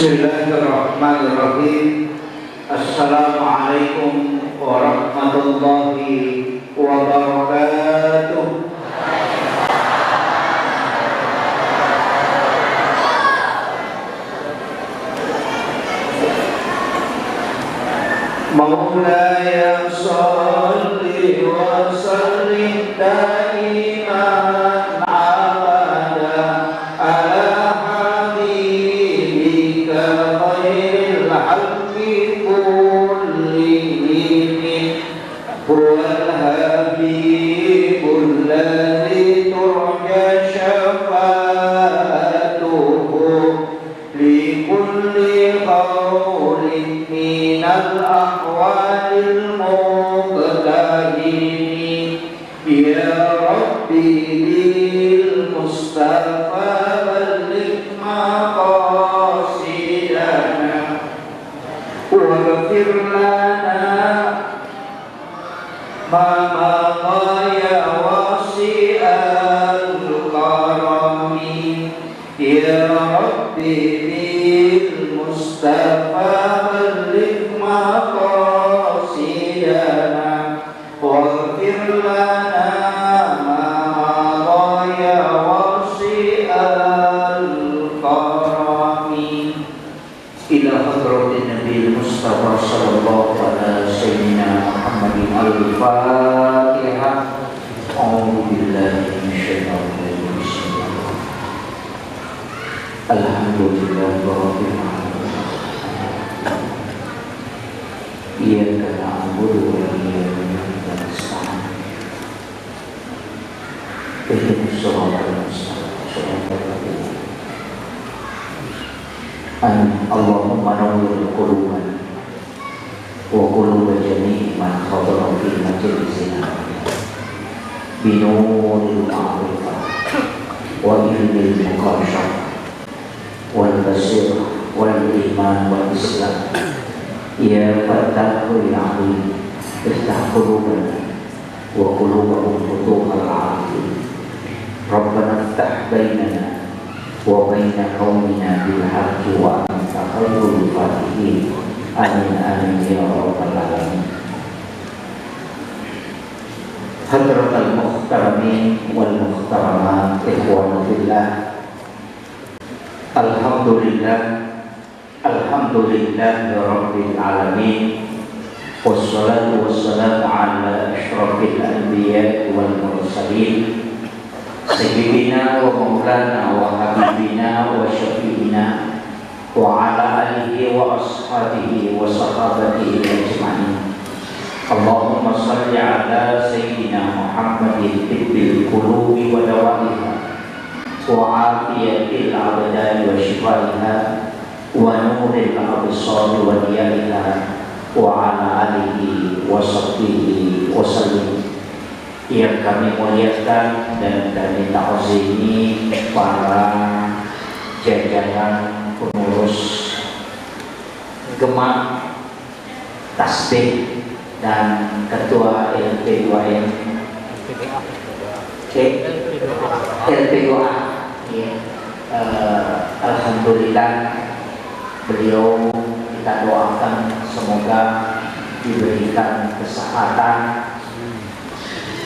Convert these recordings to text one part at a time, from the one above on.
Bismillahirrahmanirrahim. Assalamualaikum warahmatullahi wabarakatuh. Maulaya sholli wa sallim daiman abada ala habibika khairil halqi kullihim huwal habibul ladzi turja syafa'atuhu li kulli qawlin minal ahwalil muqtahini ya rabbi bil mustafa balligh maqasidana waghfir lana ma ya wasi'al karami ya rabbi bil mustafa balligh maqasidana waghfir lana ma ya wasi'al karami ila hadratin nabi mustafa sallallahu alaihi sayyidina Muhammadin al-Fatihah. A'udzu billahi minasyaitonir rajim. Alhamdulillahirabbil alamin. Iyyaka na'budu wa iyyaka nasta'in. Ihdinas siratal mustaqim. Allahumma nawwir qulubana wa quluba jami'i man hadara fi majlisina binuril ma'rifah wa ilmil muqasyaf wal basirah wal iman wal islam ya fatahu ya alim iftah qulubana wa qulubahum futuhal arifin rabbana iftah bainana wa baina qaumina bil haqqi wa anta khairul fatihin. Amin amin ya rabbal alamin. Hadratal muhtaramin wal muhtaramat ikhwan fillah. Alhamdulillah rabbil alamin. Wassalatu wassalamu ala asyrafil anbiya wal mursalin sayyidina wa maulana wa habibina wa syafi'ina wa ala alihi wa ashabihi wa sahabatihi ajma'in. Allahumma salli ala sayyidina Muhammadin tibbil qulubi wa dawaiha wa afiyatil abdani wa shifaiha wa nuril absari wa diyaiha wa ala alihi wa sahbihi wa sallim. Yang kami muliakan dan kami ta'zimi para jajaran pengurus Gema Tasbih dan ketua LP2M LP2A ya. Alhamdulillah beliau kita doakan semoga diberikan kesehatan,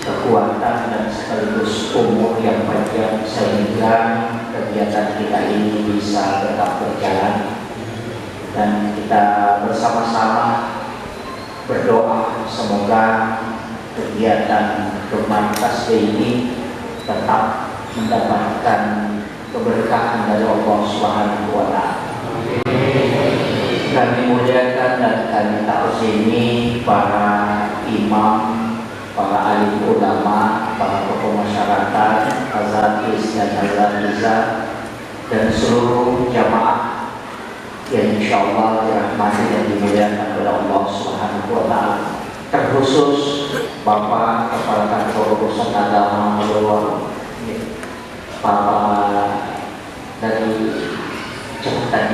kekuatan dan sekaligus umur yang panjang sehingga kegiatan kita ini bisa tetap berjalan dan kita bersama-sama berdoa semoga kegiatan Gema Tasbih ini tetap mendapatkan keberkahan dari Allah Subhanahu wa Ta'ala. Kami muliakan dan kami ta'zimi para imam, para alim ulama, para tokoh masyarakat, azadis dan azadizah, dan seluruh jamaah yang insyaallah dirahmati dan dimuliakan oleh Allah Subhanahu wa Ta'ala. Terkhusus Bapak Kepala Kantor Urusan Agama Luar, Bapak dari jabatan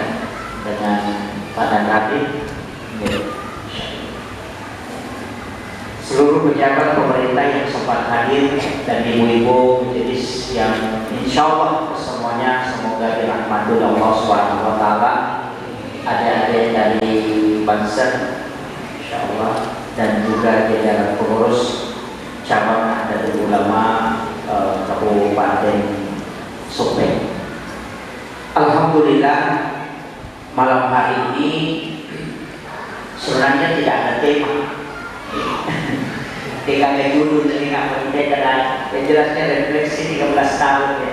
dengan Pak Danadi, seluruh pejabat pemerintah yang sempat hadir dan ibu-ibu majelis yang insya Allah semuanya semoga dirahmati Allah Subhanahu wa Ta'ala. adik-adik dari Banser, insya Allah, dan juga jajaran pengurus cabang dari ulama Kabupaten Sopeng. Alhamdulillah malam hari ini sebenarnya tidak ada tema. Tinggal judul dari nggak berbeda dan yang jelasnya refleksi 13 tahun ya.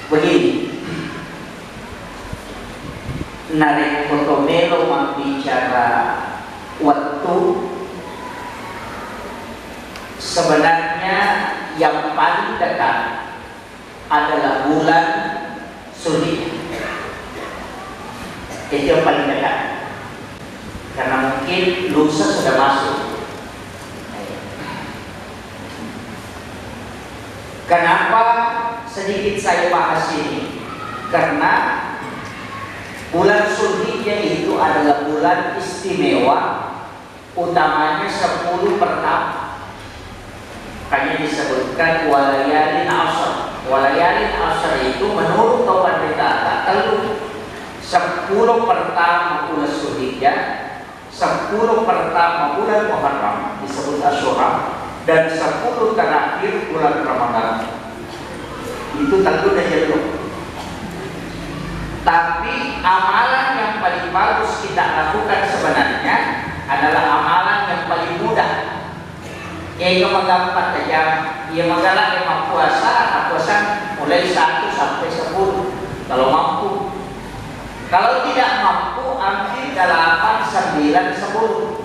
Begini, Narek Kotomelo membicara waktu, sebenarnya yang paling dekat adalah bulan Zulhijjah. Itu yang paling dekat, karena mungkin lusa sudah masuk. Kenapa sedikit saya bahas ini? Karena bulan Zulhijjah itu adalah bulan istimewa, utamanya 10 pertama. Hanya disebutkan walayalin ashr. Walayalin ashr itu menurut Tuhan kita teluh 10 pertama bulan Zulhijjah, 10 pertama bulan Muharram disebut Asyura, dan 10 terakhir bulan Ramadan. Itu tentu saja belum. Tapi amalan yang paling bagus kita lakukan sebenarnya adalah amalan yang paling mudah. Yaitu menggampat saja, ia menggalak yang puasa mulai 1 sampai 10 kalau mampu. Kalau tidak mampu, ambil 8, 9, 10.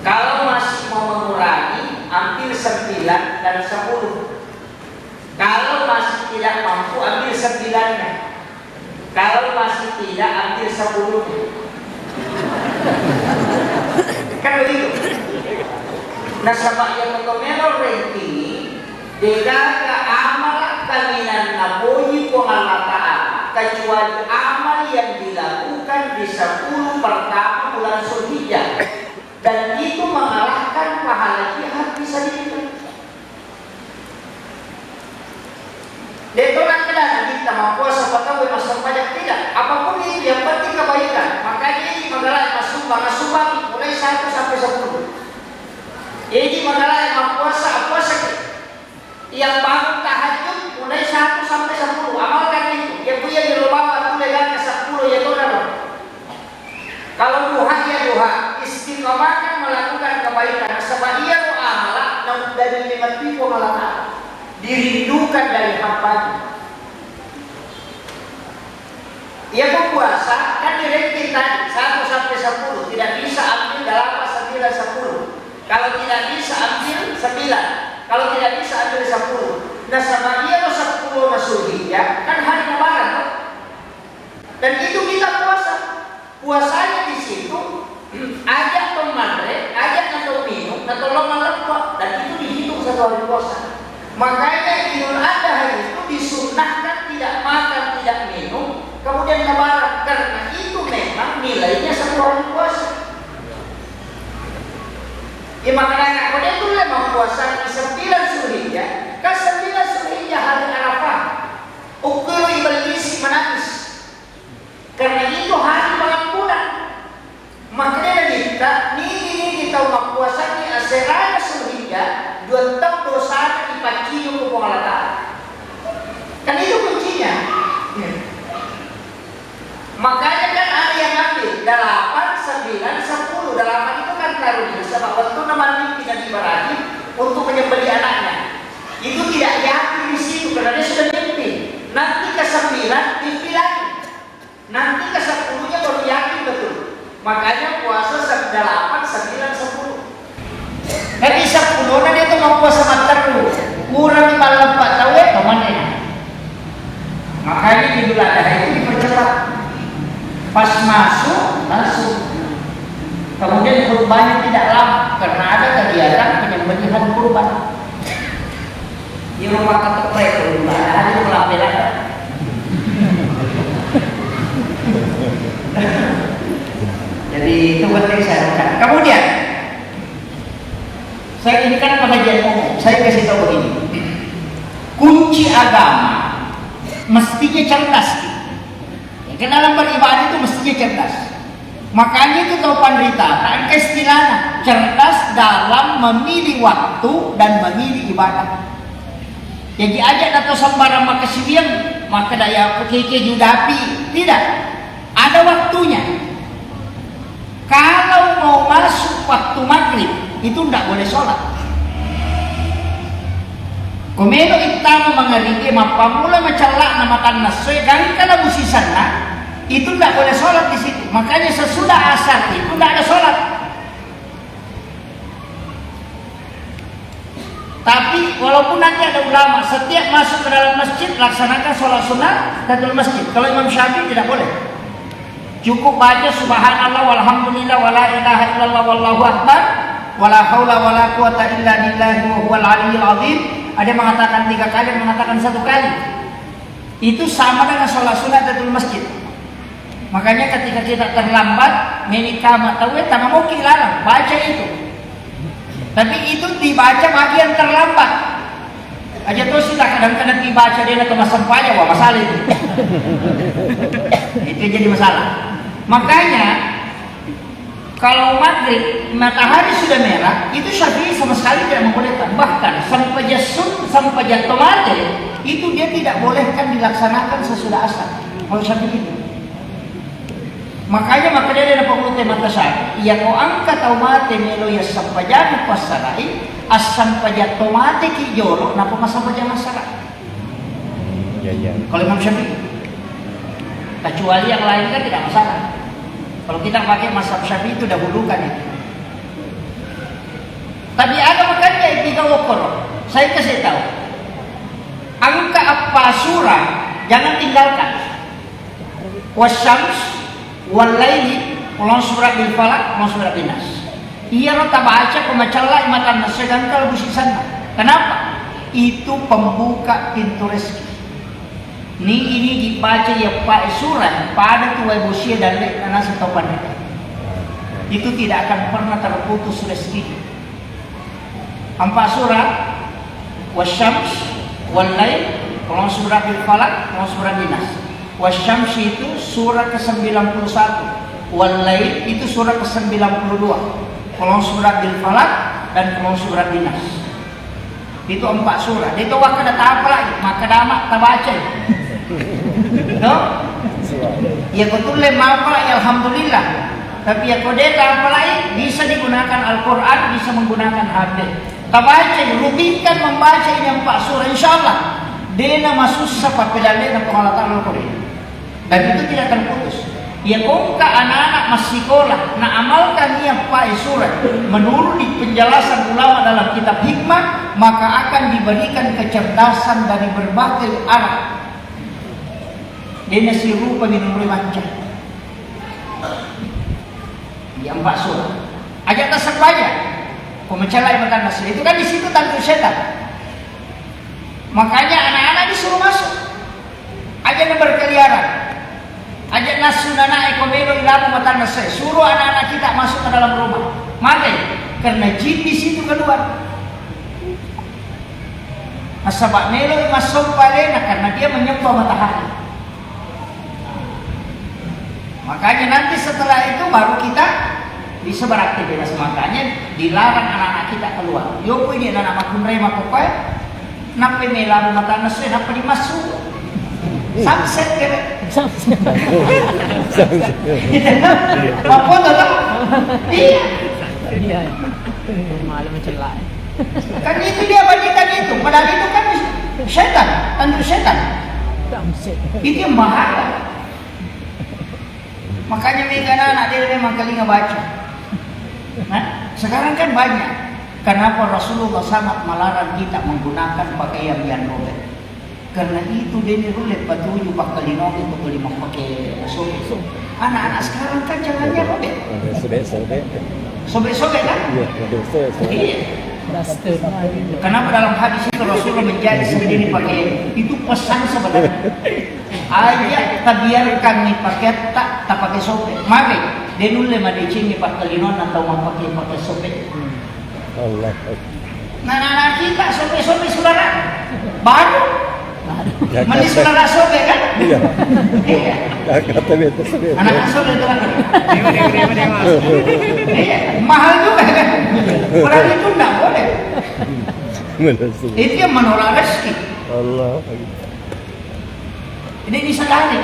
Kalau masih mau mengurangi, ambil 9 dan 10. Kalau masih tidak mampu, ambil 9-nya. Kalau masih tidak, ambil 10-nya. Kan begitu. Nah, sama yang mengenal ranking degaga amal kalian naboyi ko Allah Ta'ala, kecuali amal yang dilakukan di 10 pertama bulan Zulhijjah, dan itu mengalahkan pahala jihad bisa dihitung. Detonan kedana kita mempuasa patawe masuk pajak tidak, apapun itu yang penting kebaikan. Makanya ini menggalak sumbang mulai 1 sampai 10. Ini menggalak mempuasa yang bangun tahajud mulai 1 sampai 10. Amalkan itu. Yang punya di rumah itu legalnya 10 ya total. Kalau duha ya duha, istiqomahkan melakukan kebaikan. Sebab ia amalah dari 5 tipe malah dirindukan dari hambanya. Ia berpuasa kan direktif tadi 1 sampai 10, tidak bisa ambil 8, 9, 10. Kalau tidak bisa ambil 9, kalau tidak bisa ambil 10. Nah sama dia 10 Zulhijjah kan hari Lebaran, dan itu kita puasa. Puasanya di situ ajak pemandre, ajak atau minum atau lama-lama, dan itu dihitung 1 hari puasa. Makanya Idul Adha itu disunnahkan tidak makan, tidak minum, kemudian Lebaran, karena itu memang nilainya 1 hari puasa. Ya makanya kalau itu memang puasa di 9 Zulhijjah, ke 9 Zulhijjah hari Arafah, ukur iblis menangis, karena itu hari pengampunan. Makanya kita umat puasa ni aserana Zulhijjah 2 tahun dosa dipanciyo ke pengalatan. Kan itu kuncinya. Makanya kan ada yang ambil 8, 9, 10. 8 itu kan karunia sebab waktu nama Nabi Ibrahim untuk menyembelih anaknya. Itu tidak yakin di situ karena dia sudah mimpi. Nanti ke 9 dipilih. Nanti ke 10-nya baru yakin betul. Makanya puasa 8, 9, 10. Tapi 10-nya dia tuh mau puasa matar dulu. Kurang malam 4 tahun kemana? Makanya Idul Adha itu dipercepat. Pas masuk langsung. Kemudian kurbannya tidak lama karena ada kegiatan penyembelihan kurban. Di rumah keteprek kurban ada di pelabelan. Jadi itu penting saya ucapkan. Kemudian saya ini kan pengajian umum. Saya kasih tahu begini. Kunci agama mestinya cerdas. Ya, kan dalam beribadah itu mestinya cerdas. Makanya itu tahu pandrita, kan istilahnya cerdas dalam memilih waktu dan memilih ibadah. Jadi ajak atau sembarang makasih maka daya keke judapi tidak ada waktunya. Kalau mau masuk waktu maghrib itu tidak boleh sholat. Komeno itama mengerti mapamula macalak nama tanah segan kalau musi sana itu tidak boleh sholat di situ. Makanya sesudah asar itu tidak ada sholat. Tapi walaupun nanti ada ulama setiap masuk ke dalam masjid laksanakan sholat sunnah tahiyatul masjid. Kalau Imam Syafi'i tidak boleh. Cukup baca subhanallah walhamdulillah wala ilaha illallah wallahu akbar wala haula wala quwata illa billahi wa huwal aliyyil azim. Ada yang mengatakan 3 kali, ada yang mengatakan 1 kali. Itu sama dengan sholat sunnah tahiyatul masjid. Makanya ketika kita terlambat menikah matawet tangan mau larang baca itu. Tapi itu dibaca bagian terlambat. Aja tuh sih kadang-kadang dibaca dia atau sampahnya, wah masalah itu. Itu jadi masalah. Makanya kalau maghrib matahari sudah merah, itu Syafi'i sama sekali tidak membolehkan. Bahkan sampai jatuh mati itu dia tidak bolehkan dilaksanakan sesudah asar. Kalau Syafi'i itu. Makanya dia ada pengutai mata saya. Ia ko angka tau mate melo ya sampajani pasarai asam pajato mate ki jolo napa masampajana masalah. Ya. Kalau Imam Syafi'i. Kecuali yang lain kan tidak masalah. Kalau kita pakai mazhab Syafi'i itu dahulukan itu. Tapi ada makanya yang tiga wakor. Saya kasih tahu. Angka apa surah jangan tinggalkan. Wasyams walaili ulang surat bil falak ulang surat bin nas. Iya rata baca pemacallah matan sedang kalau busisan. Kenapa? Itu pembuka pintu rezeki. Ini dibaca ya Pak surat pada tuai bosia dan lek nasi topan. Itu tidak akan pernah terputus rezeki. 4 surat wasyams walail ulang surat bil falak ulang surat bin nas. Wasyams itu surah ke-91, walail itu surah ke-92, kolong surat bil falak dan kolong surat bin nas. Itu 4 surah. Itu waktu ada apa lagi? Maka damak tak baca. No? Ya betul lemah ya alhamdulillah. Tapi ya kode apa lagi? Bisa digunakan Al-Quran, bisa menggunakan HP. Tak baca, rubikan membaca ini 4 surah. Insyaallah dena masuk sa pedalnya dan pengalatan Al-Quran. Dan itu tidak terputus. Ya kongka anak-anak masih sekolah, nah amalkan niat Pak surat menurut di penjelasan ulama dalam kitab hikmah, maka akan diberikan kecerdasan dari berbagai arah. Dia nasi rupa minum manca. Ya 4 surat. Ajak tak sebanyak. Pemecalai makan nasi itu kan di situ tanpa setan. Makanya anak-anak disuruh masuk. Ajak berkeliaran. Ajak nasunana ekomelo ilamu matan nasi. Suruh anak-anak kita masuk ke dalam rumah. Mati. Karena jin di situ keluar. Asabak melo masuk palena karena dia menyembah matahari. Makanya nanti setelah itu baru kita bisa beraktivitas. Makanya dilarang anak-anak kita keluar. Yo ini anak-anak kunrema pokoke. Napa melamu matan nasi? Napa dimasuk? Sunset kira. Sunset. Apa tuh? Iya. Iya. Malam mencelak. Kan itu dia bagikan itu. Padahal itu kan setan, tanduk setan. Itu yang bahaya. Makanya mereka anak dia memang kali ngebaca. Nah, sekarang kan banyak. Kenapa Rasulullah sangat melarang kita menggunakan pakaian yang robek? Karena itu dia nirulet batuju bakal dinoki untuk lima pakai sobek. Anak-anak sekarang kan jangannya robek. Sobek-sobek kan? Iya. Kenapa dalam hadis itu Rasulullah menjadi sendiri pakai itu pesan sebenarnya. Ayat tabiarkan ni pakai tak pakai sobek. Mari dia nulle madicing ni pakai linon atau mau pakai sobek. Allah. Nah, kita sobek-sobek saudara baru Mandi saudara sobe kan? Iya. Iya. Kata beta sendiri. Anak asuh itu kan. Iya, mahal juga kan? Orang itu enggak boleh. Itu yang menolak rezeki. Allah. Ini disadari.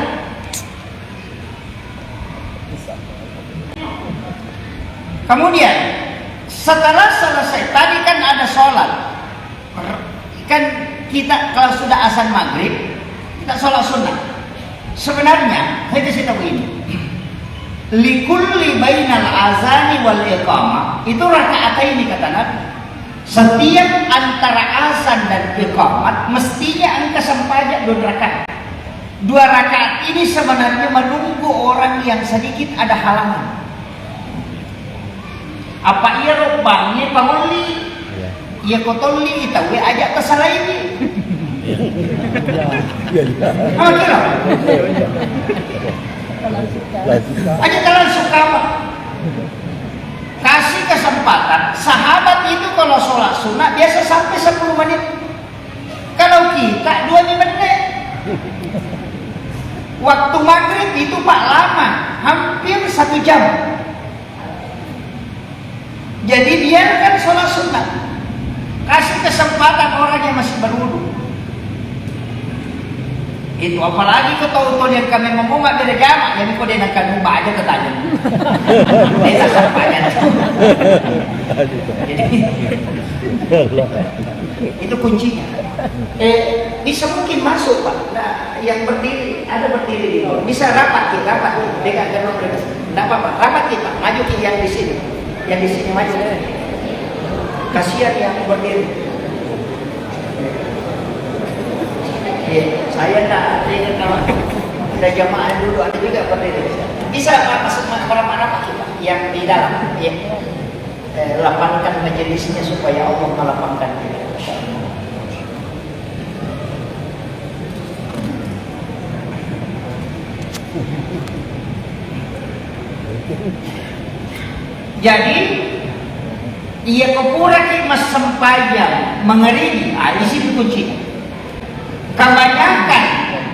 Kemudian setelah selesai tadi kan ada sholat, kan kita kalau sudah azan maghrib kita sholat sunnah. Sebenarnya saya kasih tahu ini, likulli bainal azani wal iqamah itu rakaataini kata Nabi. Setiap antara azan dan iqamat mestinya engkau sempajak 2 rakaat. 2 rakaat ini sebenarnya menunggu orang yang sedikit ada halangan. Apa ia rupanya pangoli? Ia kotoli kita we ajak tersalah ini. Apa kira? Aja kalian suka apa? Kasih kesempatan. Sahabat itu kalau sholat sunnah biasa sampai 10 menit. Kalau kita 2 menit. Waktu maghrib itu Pak lama, hampir 1 jam. Jadi biarkan sholat sunnah. Kasih kesempatan orang yang masih berwudu. Itu apalagi kau tahu yang kami memumat dari jamaah, jadi kau dia akan ubah aja ketanya. Dia sampainya. Jadi itu kuncinya. Bisa mungkin masuk Pak. Nah, yang berdiri ada berdiri di bawah. Bisa rapat kita, dengan tidak apa-apa. Rapat kita, maju ke yang di sini. Yang di sini maju. Kasihan yang berdiri. Saya tidak ingin kalau ada jamaah dulu ada juga berdiri. Bisa masuk rapat kita yang di dalam. Ya. Lapangkan majelisnya supaya Allah melapangkan kita. Jadi ia kepura mas sempayang mengeribi, di sini kuncinya. Kebanyakan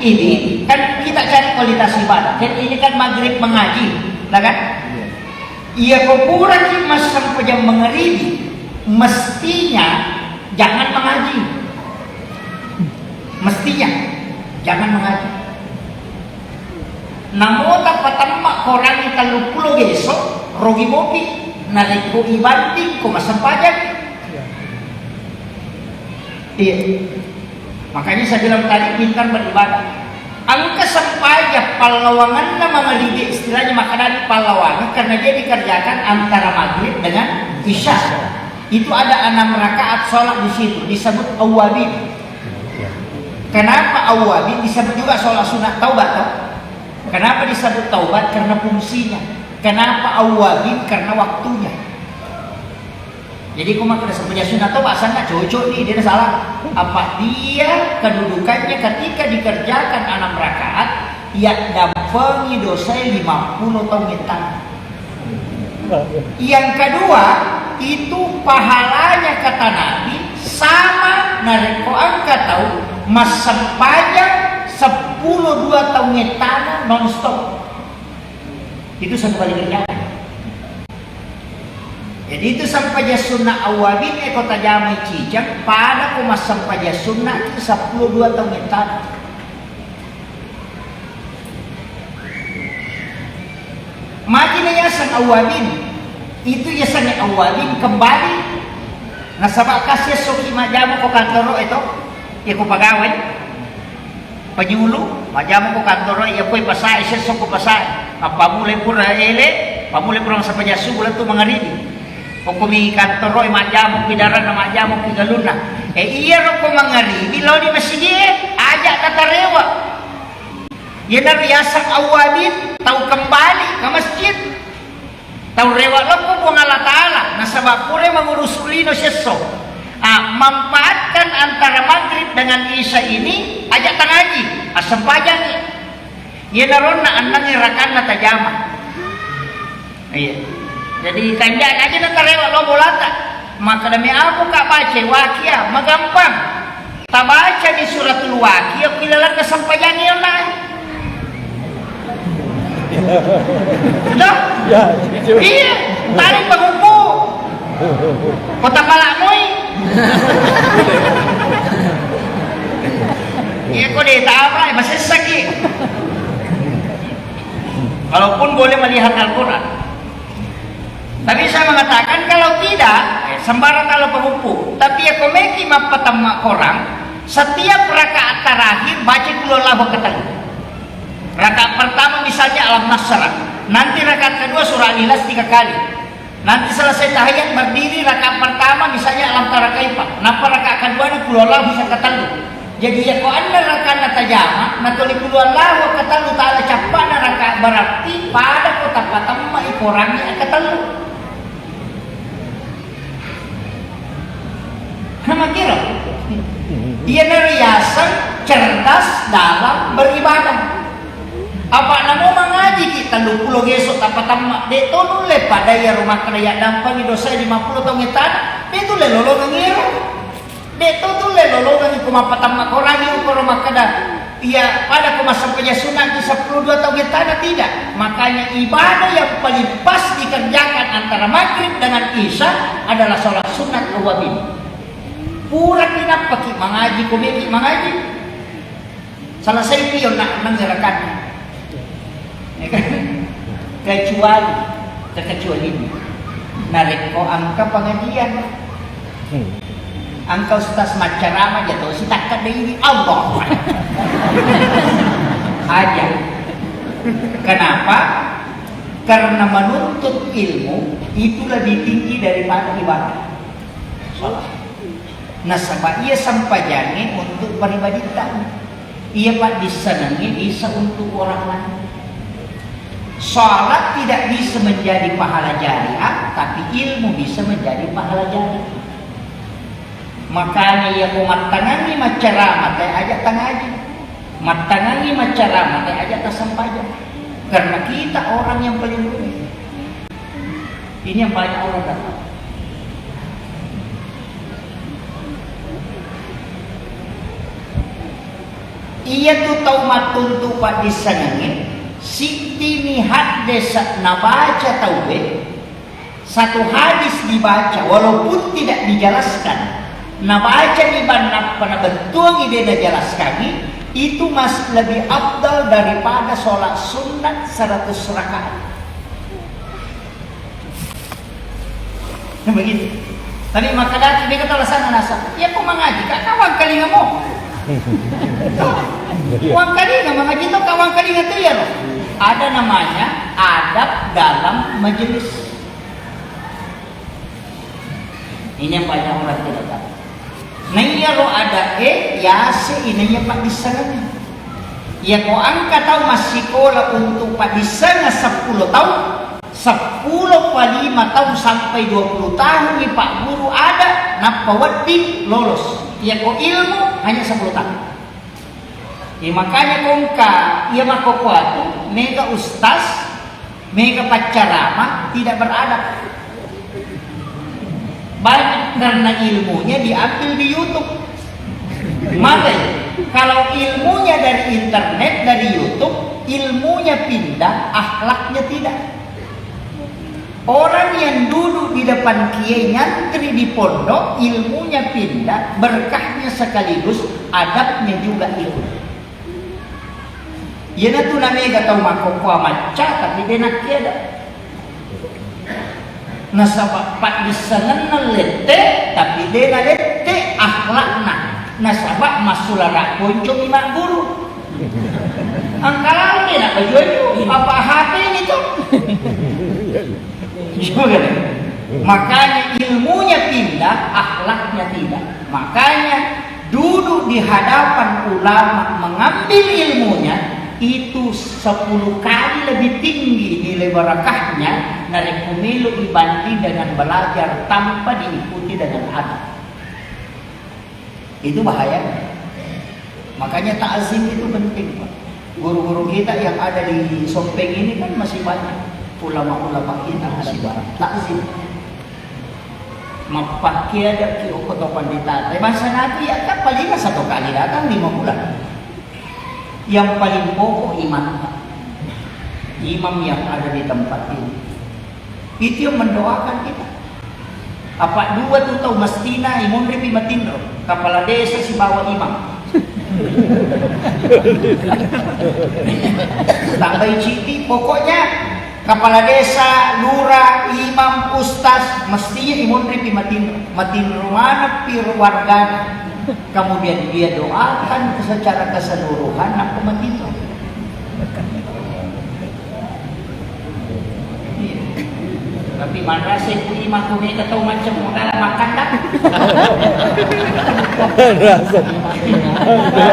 ini kan kita cari kualitas ibadah. Kan ini kan maghrib mengaji, kan? Ia kepura mas sempayang mengeribi, mestinya jangan mengaji. Mestinya jangan mengaji. Namun dapat mak korang kalau pulau besok rogi mopi narik ko ibanding ko masampajak. Iya. Makanya saya bilang tadi pintar beribadah. Ang kesampajak palawangan na mga lidi istilahnya makanan palawangan karena dia dikerjakan antara maghrib dengan isya. Itu ada 6 rakaat sholat di situ disebut awwabin. Kenapa awwabin disebut juga sholat sunat taubat? Kenapa disebut taubat? Karena fungsinya. Kenapa awwabin? Karena waktunya. Jadi kau makan sepunya sunat taubat sangat cocok nih, dia salah. Apa dia kedudukannya ketika dikerjakan 6 rakaat ia dampengi dosa 50 tahun ngetan. Yang kedua itu pahalanya kata Nabi sama nareko angka tahu mas sepanjang 10-2 tahun ngetan non-stop. Itu satu kali kerjaan. Jadi itu sampaja sunnah awabin kota jamai cijang pada kumas sampaja sunnah itu 10-2 tahun ngetan. Makin yayasan awabin itu yayasan awabin kembali nasabak kasih soki majamu ko kantoro itu ya ko pegawai penyuluh majamu ko kantoro ya ko pasai sesok ko pasai apa mulai pura ele pamulai pura sampaja subuh itu mengaribi kumi kantoro majamu pidaran majamu pigaluna iya ro ko mengaribi lo di masjid ajak kata rewa ya nariyasan awabin tahu kembali ke masjid tahu rewa lo ko buang Allah Ta'ala nasabak pure mengurus ulino seso manfaatkan antara maghrib dengan isya ini ajak tangaji asam pajang ya naron na anang irakan na tajama iya jadi tanjak aja na tarewa lo bolata maka demi aku kak baca wakia magampang Tak baca di suratul Waqiah kilalan kesampaian yun na. Dah? Ya, Iya, tarik pengupu. Kota Palamoy. Iya kok dia tak masih sakit. Walaupun boleh melihat Al-Quran. Tapi saya mengatakan kalau tidak, sembarang kalau pengupu. Tapi ya komeki mapatama orang, setiap rakaat terakhir baca kulullahu katalu. Rakaat pertama misalnya Alam Nasrah, nanti rakaat kedua surah Al-Ikhlas 3 kali. Nanti selesai tahiyat berdiri rakaat pertama misalnya Alam Tara Kaifa. Napa rakaat kedua ni kulullahu bisa katalu. Jadi ya kau anda rakaat natajama, natuli kulullahu katalu ta'ala capana rakaat berarti pada kota patama ikorangi katalu. Nama kira dia neriasan cerdas dalam beribadah. Apa namo mengaji kita 20 gesok tak patama de tonu le pada ya rumah kerja dampang dosa 50 tahun etan de tu le lolo ngiro de tu le lolo ngi kuma patama korangi ko rumah kada ya pada kuma sampai sunat di 12 tahun etan tidak. Makanya ibadah yang paling pas dikerjakan antara maghrib dengan isya adalah sholat sunat awabin. Pura kinap paki mengaji komedi mengaji selesai pion nak menggerakannya. Kecuali narik ko angka pengajian angka ustaz macarama jatuh si takkan dari Allah aja. Kenapa? Karena menuntut ilmu itu lebih tinggi daripada ibadah salah. Nah sebab ia sampai jangan untuk pribadi tak ia pak disenangi bisa untuk orang lain. Salat tidak bisa menjadi pahala jariah, tapi ilmu bisa menjadi pahala jariah. Makanya ya kumatangani macaramah teh aja tangaji, matangani macaramah teh aja tasampaja. Karena kita orang yang paling unik. Ini yang banyak orang dapat. Ia tu tahu matun tu pak disenangi. Siti nihat desa nabaca taube satu hadis dibaca walaupun tidak dijelaskan nabaca di mana pada bentuk ide dijelaskan itu masih lebih afdal daripada sholat sunat 100 rakaat. Begitu. Tadi maka dati dia kata alasan nasa. Ya kau mengaji kak kawan kali nggak mau. Kawan kali nggak mengaji tuh kawan kali nggak tuh ya loh. Ada namanya adab dalam majelis. Ini yang banyak orang tidak tahu. Nah iya lo ada ya ini yang pak disana. Ya kau angkat tahu masih sekolah untuk pak disana 10 tahun, 10 kali 5 tahun sampai 20 tahun nih pak guru ada, napa wadi lolos. Ya kau ilmu hanya 10 tahun. Ya makanya kongka ia makokuatu mega ustaz mega pacarama tidak beradab banyak karena ilmunya diambil di YouTube. Makanya kalau ilmunya dari internet dari YouTube ilmunya pindah akhlaknya tidak. Orang yang duduk di depan kiai nyantri di pondok ilmunya pindah berkahnya sekaligus adabnya juga ilmu. Ia tu namanya tahu makokwa maca tapi dia nak kiada. Nasabak pak disenang lete tapi dia nak lete akhlakna. Nasabak masulara kuncung imak guru. Angkalan dia nak baju itu apa hati ini tu? Makanya ilmunya pindah, akhlaknya tidak. Makanya duduk di hadapan ulama mengambil ilmunya itu 10 kali lebih tinggi nilai barakahnya dari pemilu dibanding dengan belajar tanpa diikuti dengan adab. Itu bahaya. Makanya ta'zim itu penting, Pak. Guru-guru kita yang ada di Sompeng ini kan masih banyak. Ulama-ulama kita masih banyak. Ta'zim. Mapakai ada kio koto pandita. Masa Nabi ya kan paling satu kali datang 5 bulan. Yang paling pokok iman, imam yang ada di tempat ini. Itu yang mendoakan kita. Apa dua tu tahu mestina imun repi matindro. Kepala desa si bawa imam. Tambah citi pokoknya kepala desa, lurah, imam, ustaz mestinya imun repi matindro mana pir wargana. Kemudian dia doakan secara keseluruhan nak matindro. Tapi mana saya punya imam tu ni tahu macam modal makan dah.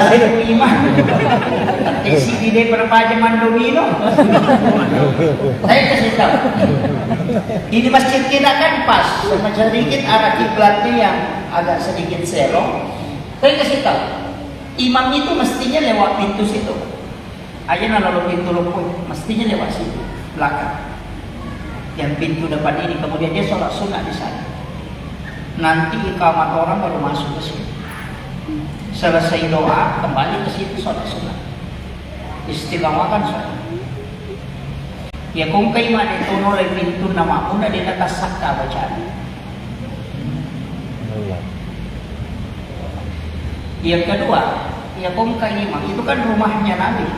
Saya punya imam. Isi dia berapa zaman domino. Saya kasih tahu. Ini masjid kita kan pas, sama sedikit arah kiblatnya yang agak sedikit serong. Saya kasih tahu. Imam itu mestinya lewat pintu situ. Aja lalu pintu luput, mestinya lewat situ belakang. Yang pintu depan ini, kemudian dia sholat sunat di sana. Nanti iqamat orang baru masuk ke sini. Selesai doa, kembali ke situ sholat sunat. Istiqamakan sholat. Ya kung kayo man ito nolay pintu nama una din natasak ka bacaan. Yang kedua, ya kung kayo man, itu kan rumahnya Nabi.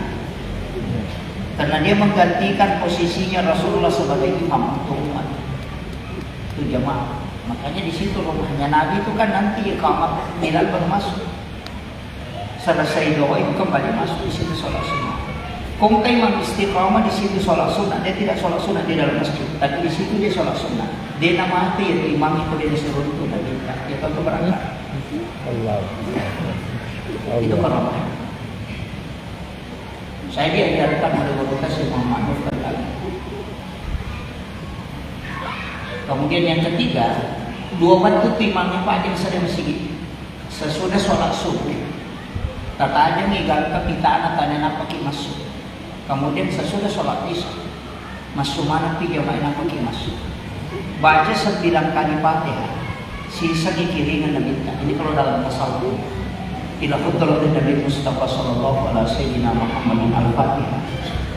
Karena dia menggantikan posisinya Rasulullah sebagai imam untuk umat, itu jamaah. Makanya di situ rumahnya Nabi itu kan nanti iqamat Bilal baru masuk. Selesai doa itu kembali masuk di situ sholat sunnah. Kung kay mang istiqamah di situ sholat sunnah, dia tidak sholat sunnah di dalam masjid, tapi di situ dia sholat sunnah. Dia nama itu ya imam itu dia disuruh itu dan dia tentu berangkat. Allah. Itu karena saya diajarkan oleh guru kasih Muhammad Nur Kali. Kemudian yang ketiga, 2 waktu timangnya Pak Ajeng sering masjid. Sesudah sholat subuh, kata Ajeng ngigal kapitan tanya apa ki masuk. Kemudian sesudah sholat isya, masuk mana pi jamaah apa ki masuk. Baca 9 kali Fatihah, sisa kikiringan dan minta. Ini kalau dalam tasawuf. Ila khutbah Nabi Mustafa sallallahu alaihi wasallam Muhammadin al-Fatihah.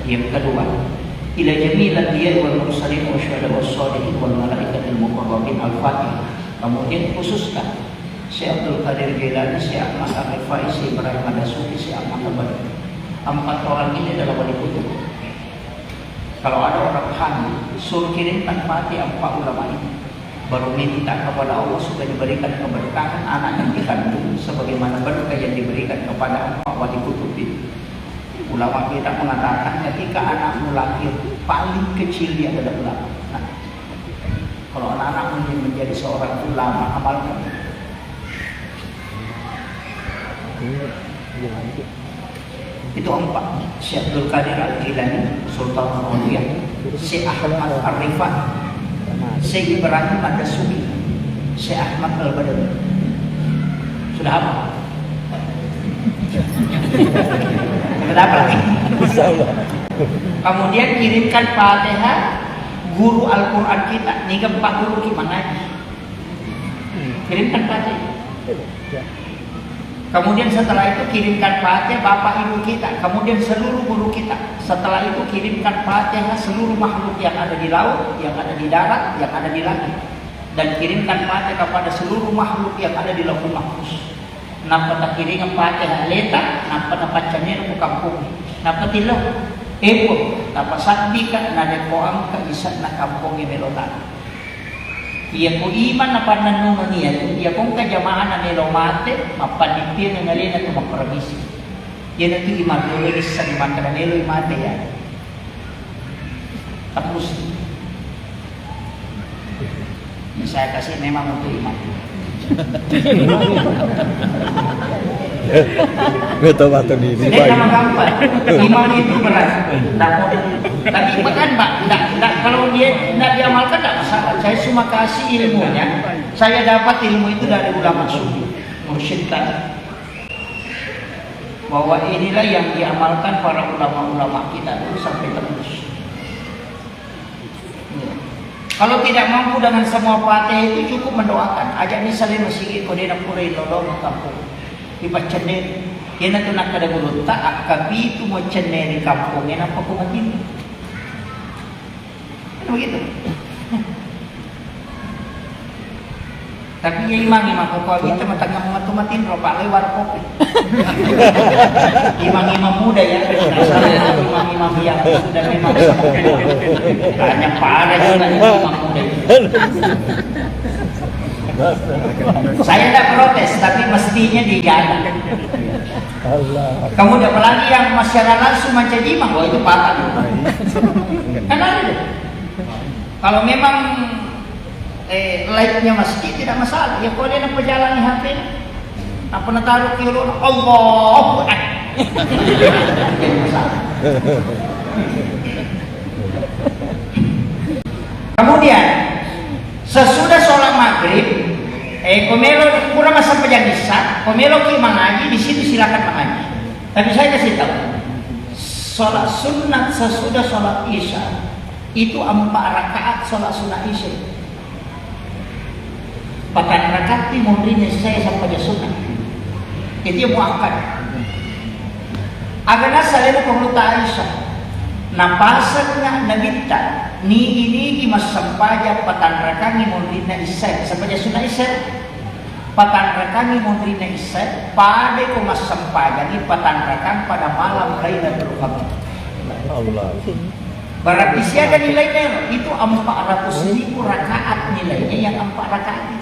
Yang kedua, ila jami'il anbiya wal mursalin wa syuhada was shalihin wal malaikatil muqarrabin al-Fatihah. Kemudian khususkan Syekh Abdul Qadir Jailani, Syekh Ahmad Ar-Rifai, Syekh Ibrahim Ad-Dasuki, Syekh Ahmad Al-Badri. 4 orang ini adalah wali kutub. Kalau ada orang hamil, suruh kirimkan Fatihah 4 ulama ini. Baru minta kepada Allah supaya diberikan keberkahan anak yang dikandung sebagaimana berkah yang diberikan kepada 4 wali kutub itu. Ulama kita mengatakan ketika anakmu lahir paling kecil dia adalah ulama. Nah, kalau anak-anak ingin menjadi seorang ulama, amalkan. Itu 4. Syekh Abdul Qadir Al-Jilani, Sultan Aulia, Syekh Ahmad Ar-Rifai, Syekh Ibrahim Ad-Dasuki, Syekh Ahmad Al-Badri. Sudah apa? Sudah apa lagi? Kemudian kirimkan Fatihah guru Al-Quran kita. Ini ke 4 guru gimana? Kirimkan Fatihah. Kemudian setelah itu kirimkan Fatihah bapak ibu kita. Kemudian seluruh guru kita. Setelah itu kirimkan Fatihah seluruh makhluk yang ada di laut, yang ada di darat, yang ada di langit. Dan kirimkan Fatihah kepada seluruh makhluk yang ada di Lauhul Mahfuz. Napa tak kirimkan Fatihah letak, napa dapat channel ke kampung. Napa tilaw, epo, napa sakti ka na dekoang ka isa na kampung imelotan. Iya ko iman na pananungan niya, iya kong kajamaan na nilomate, mapanipir na ngalina ito magparamisi. Yan ang iman, lulis sa iman ka na nilo imate yan. Tapos, saya kasi memang untuk iman. Betul betul ini. Nama gampang. Iman itu berat. Tapi bukan Pak, kalau dia tidak diamalkan tidak masalah. Saya cuma kasih ilmunya. Saya dapat ilmu itu dari ulama sufi, mursyid tadi. Bahwa inilah yang diamalkan para ulama-ulama kita dulu sampai terus. Kalau tidak mampu dengan semua Fatihah itu cukup mendoakan. Ajak ni salin masigi ko dina puri lolo kampung. Ipacener. Yan na nak kada guru tak kapi itu mo cener di kampung. Yan apa ko matin. Ano begitu? Tapi ya imang ko kita matanggang matumatin ropa lewat kopi. Imam muda ya, imam yang sudah memang banyak pada juga imam muda. Saya tidak protes, tapi mestinya dijaga. Kamu tidak apalagi yang masyarakat langsung mencajimang, itu patah. Kan ada deh. Kalau memang like-nya masjid tidak masalah. Ya kalau dia nak perjalanan HP, apa nak taruh kilo Allahu Akbar. Kemudian sesudah sholat maghrib, komelo kurang masa penjanisan, komelo ki mengaji di situ silakan mengaji. Tapi saya kasih tahu, sholat sunat sesudah sholat isya itu 4 rakaat sholat sunat isya. Pakan rakaat ni mundrinya saya sampai sunnah. Itu yang muakkad. Agana salena perlu Aisyah. Napasagna nagita ni mas sampaja patan rakangi mundrina isya sampai sunnah isya. Patan rakangi mundrina isya pada ko mas sampaja ni patan rakan pada malam Lailatul Qadar. Allah. Berarti siapa nilainya itu 400.000 rakaat nilainya yang 4 rakaat.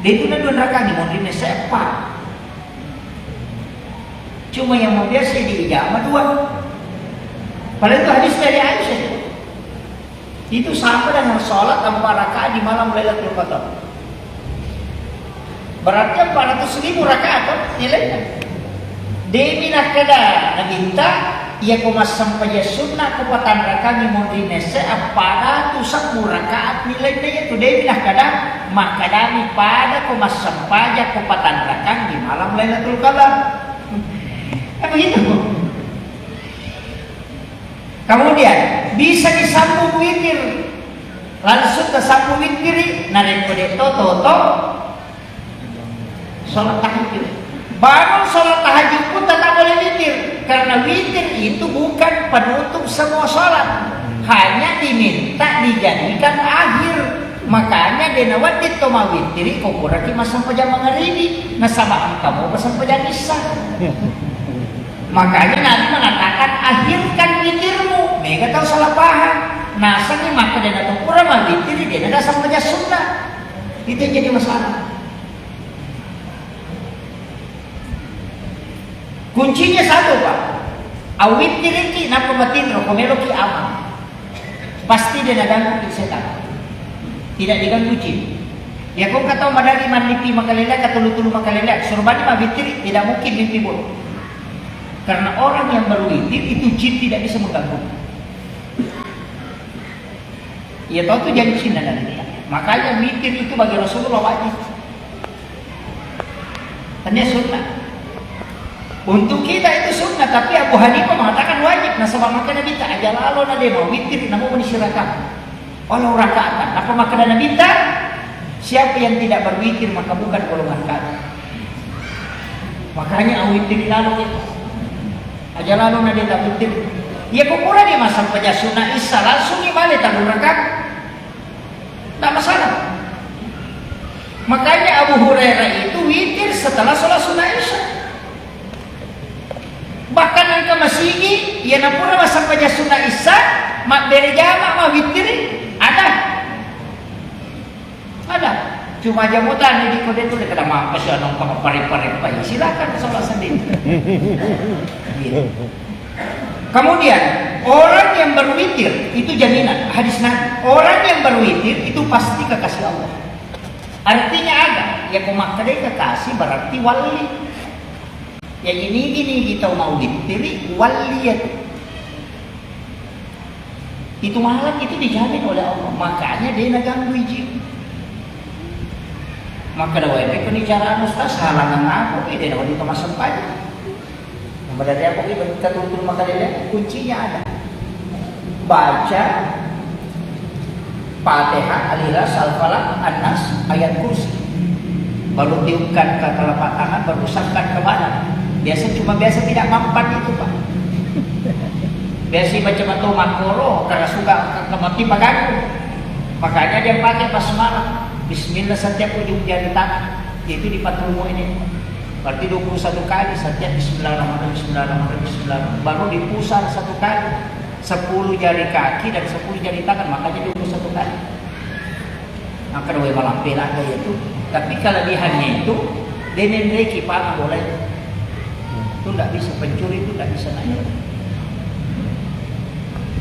Dia itu na 2 rakaat di mundrina isya cuma yang mau biasa di ijamah 2. Padahal itu hadis dari Aisyah. Itu sama dengan sholat 4 rakaat di malam Lailatul Qadar. Berarti 400.000 rakaat nilainya. Demi nak kada nabinta ia kumas sampai sunnah kepatan rakaat di mundrina isya pada 100 rakaat nilainya itu demi nak kada makadami pada kumas sampai kepatan rakaat di malam Lailatul Qadar. Begitu. Kemudian bisa disambung witir. Langsung kesambung witir narik kode toto sholat tahajud. Bangun sholat tahajud pun tetap boleh witir karena witir itu bukan penutup semua sholat, hanya diminta dijadikan akhir. Makanya denawat ditoma witir kau kurang masa pejam mengharibi nasabah kamu pesan pejam isya. Makanya Nabi mengatakan akhirkan witirmu. Mereka tahu salah paham. Nasanya maka dia nak kurang witir dia nak sampai sunnah. Itu jadi masalah. Kuncinya satu Pak. Awitir ini nak pematin rokomelo ki aman. Pasti dia nak ganggu setan. Tidak diganggu jin. Ya kau kata madari manlipi makalelak katulu-tulu makalelak. Surbani mah witir tidak mungkin mimpi buruk. Karena orang yang berwitir itu jin tidak bisa mengganggu. Ya tahu itu janji jin dan dia. Makanya witir itu bagi Rasulullah wajib. Hanya sunnah. Untuk kita itu sunnah, tapi Abu Hanifah mengatakan wajib. Nah sebab makanya kita aja lalu nade mau witir, namun menisirakan. Walau rakaatan. Apa makanya Nabi kita? Siapa yang tidak berwitir maka bukan golongan kami. Makanya awitir lalu itu. Aja lalu nade tak witir. Ya kupura di masa pejah sunnah isya langsung gimana tanggung rakaat? Tak masalah. Makanya Abu Hurairah itu witir setelah sholat sunnah isya. Bahkan angka masigi, ya napura masa pejah sunnah isya, mak berjamaah mak witir ada. Cuma jamutan di kode itu dekat sama apa sih anong kamu pare-pare bayi silakan sholat sendiri. Gitu. Kemudian orang yang berwitir itu jaminan hadis Nabi. Orang yang berwitir itu pasti kekasih Allah. Artinya ada ya kumakade kekasih berarti wali. Ya gini kita mau witir wali ya. Itu malam itu dijamin oleh Allah. Makanya dia nak ganggu jin. Maka dawa itu penicaraan ustaz halangan aku dia dapat itu masuk aja. Kemudian dia aku kita tutur maka dia kuncinya ada. Baca Fatihah, Al-Ikhlas, Al-Falaq, An-Nas, ayat kursi. Baru tiupkan ke telapak tangan, baru usapkan ke badan. Biasa tidak mampan itu, Pak. Biasa baca batu makoro karena suka kemati pagaku. Makanya dia pakai basmalah. Bismillah setiap ujung jari tangan. Itu di patrumu ini. Berarti 21 kali setiap Bismillahirrahmanirrahim, Bismillahirrahmanirrahim, Bismillahirrahmanirrahim. Baru dipusar 1 kali. 10 jari kaki dan 10 jari tangan, makanya 21 kali. Maka dua malam pela itu. Tapi kelebihannya itu denendreki panah boleh. Itu tidak bisa, pencuri itu tidak bisa naik.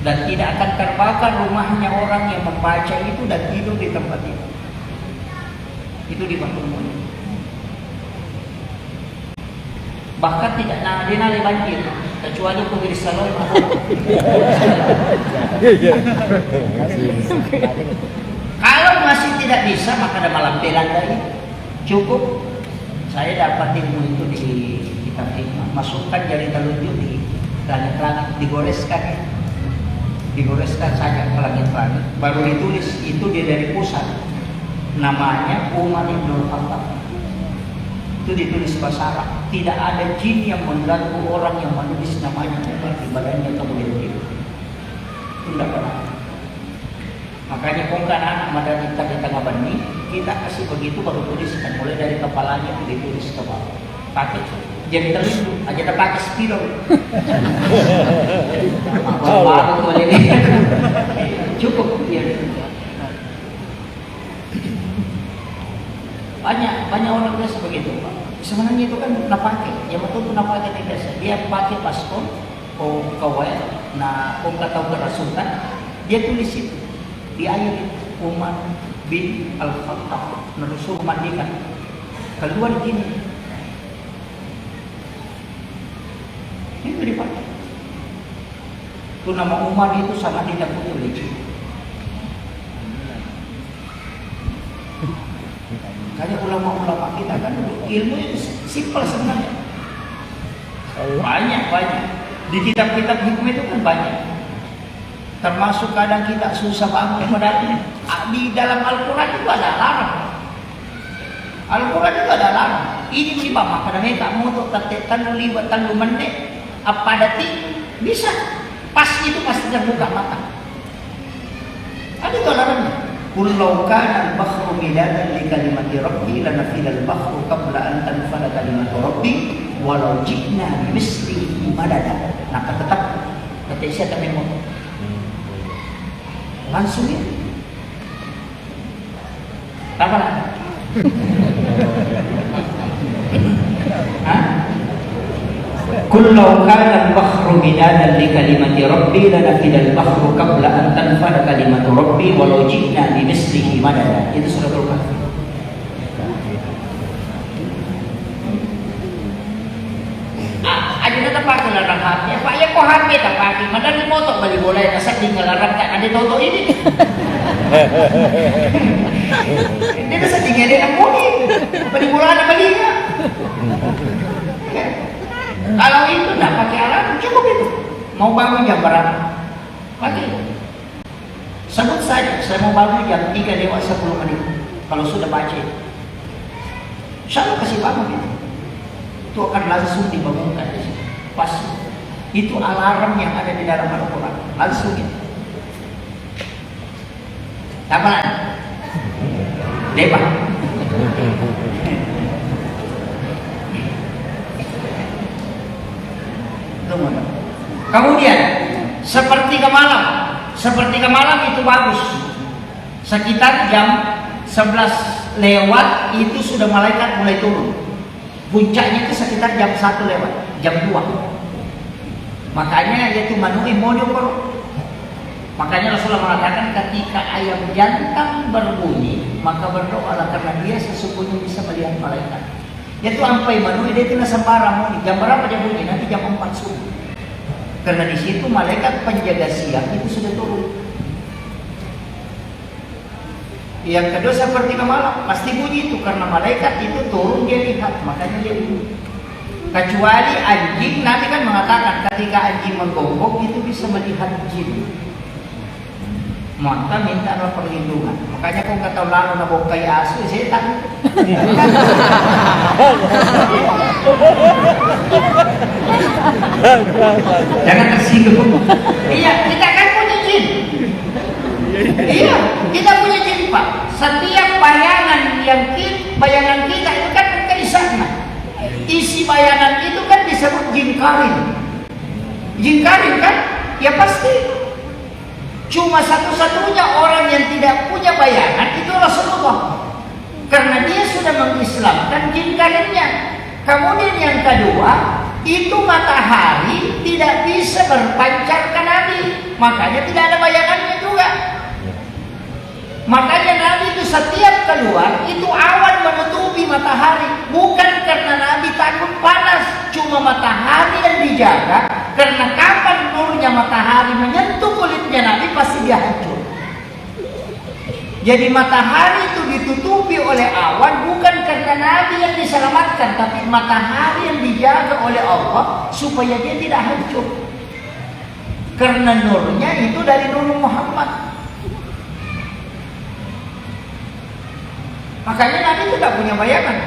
Dan tidak akan terbakar rumahnya orang yang membaca itu dan tidur di tempat itu. Itu di Patungan. Bahkan tidak dinali banjir, kecuali pemilik salon. Kalau masih tidak bisa, maka ada malam pelandai. Cukup saya dapat ilmu itu di kitab hikmah. Masukkan jari telunjuk di langit-langit, digoreskan saja ke langit-langit. Baru ditulis, itu dia dari pusat. Namanya Umar Ibnul Khattab. Itu ditulis bahasa Arab. Tidak ada jin yang mengganggu orang yang menulis namanya Umar di badannya kemudian itu. Itu tidak pernah. Makanya kongkan anak madani di tengah bani, kita kasih begitu baru tuliskan, mulai dari kepalanya ditulis ke bawah. Pakai jadi terus aja tak pakai spidol. Baru boleh ini. Cukup dia. Banyak orang biasa begitu, Pak. Sebenarnya itu kan nak pakai, yang betul tu nak pakai biasa. Dia pakai paspor, kawai, na kongka tahu kerasukan, dia tulis itu. Di ayat Umar bin Al-Khattab merusuh mandikan keluar gini itu dipakai. Itu nama Umar itu sangat ditakuti oleh jin. Kayak ulama-ulama kita kan ilmu itu simpel sebenarnya. Banyak di kitab-kitab hikmah itu kan banyak. Termasuk kadang kita susah bangun padahal di dalam Al-Quran itu ada larang. Al-Quran itu ada larang. Ini siapa maka mereka mau untuk tetekan libat tanggung mendek apa dati bisa pas itu pasti terbuka mata. Ada itu larangnya. Kullau kana al-bahru midadan li kalimati rabbi lanafida al-bahru qabla an tanfada kalimatu rabbi walau ji'na bimislihi madada. Nah tetap ketika saya mau langsung ya. Apa lah? Kullau kana al-bahru midadan li kalimati rabbi lanafida al-bahru qabla an tanfada kalimatu rabbi walau ji'na bimislihi madada. Itu suratul Kahfi. Ada tak pakai larang HP. Pak ya kok HP tak pakai. Madani motor balik boleh nasak di larang tak ada toto ini. Dia nasak di ngene amuni. Balik bola ada balinya. Kalau itu tak pakai alarm cukup itu. Mau bangun jam berapa? Pakai. Sebut saja saya mau bangun jam 3 lewat 10 menit. Kalau sudah baca. Saya kasih bangun itu. Itu akan langsung dibangunkan di situ. Pas itu alarm yang ada di dalam Al-Quran langsung itu. Apa lagi? Debat. Kemudian sepertiga malam itu bagus. Sekitar jam 11 lewat itu sudah malaikat mulai turun. Puncaknya itu sekitar jam 1 lewat, jam 2. Makanya yaitu manu'i modokor. Makanya Rasulullah mengatakan ketika ayam jantan berbunyi, maka berdoalah karena dia sesungguhnya bisa melihat malaikat. Yaitu ampai manu'i dia kena sembara muni. Jam berapa dia bunyi? Nanti jam 4 subuh. Karena di situ malaikat penjaga siang itu sudah turun. Yang kedua seperti malam pasti bunyi itu karena malaikat itu turun dia lihat, makanya dia bunyi. Kecuali anjing, Nabi kan mengatakan ketika anjing menggonggong itu bisa melihat jin. maka minta perlindungan. Makanya kau kata lalu na bongkai asu setan. Jangan tersinggung. Iya, kita kan punya jin. Iya, kita punya jin Pak. Setiap bayangan kita itu kan bukan di sana. Isi bayangan itu kan disebut jin karin. Jin karin kan? Ya pasti. Cuma satu-satunya orang yang tidak punya bayangan itu Rasulullah. Karena dia sudah mengislamkan jin karinnya. Kemudian yang kedua, itu matahari tidak bisa berpancar ke Nabi. Makanya tidak ada bayangannya juga. Makanya Nabi itu setiap keluar, itu awan menutupi matahari. Bukan karena Nabi takut panas, cuma matahari yang dijaga. Karena kapan nurnya matahari menyentuh kulitnya Nabi, pasti dia hancur. Jadi matahari itu ditutupi oleh awan bukan karena Nabi yang diselamatkan, tapi matahari yang dijaga oleh Allah supaya dia tidak hancur. Karena nurnya itu dari Nur Muhammad. Makanya Nabi tidak punya bayangan.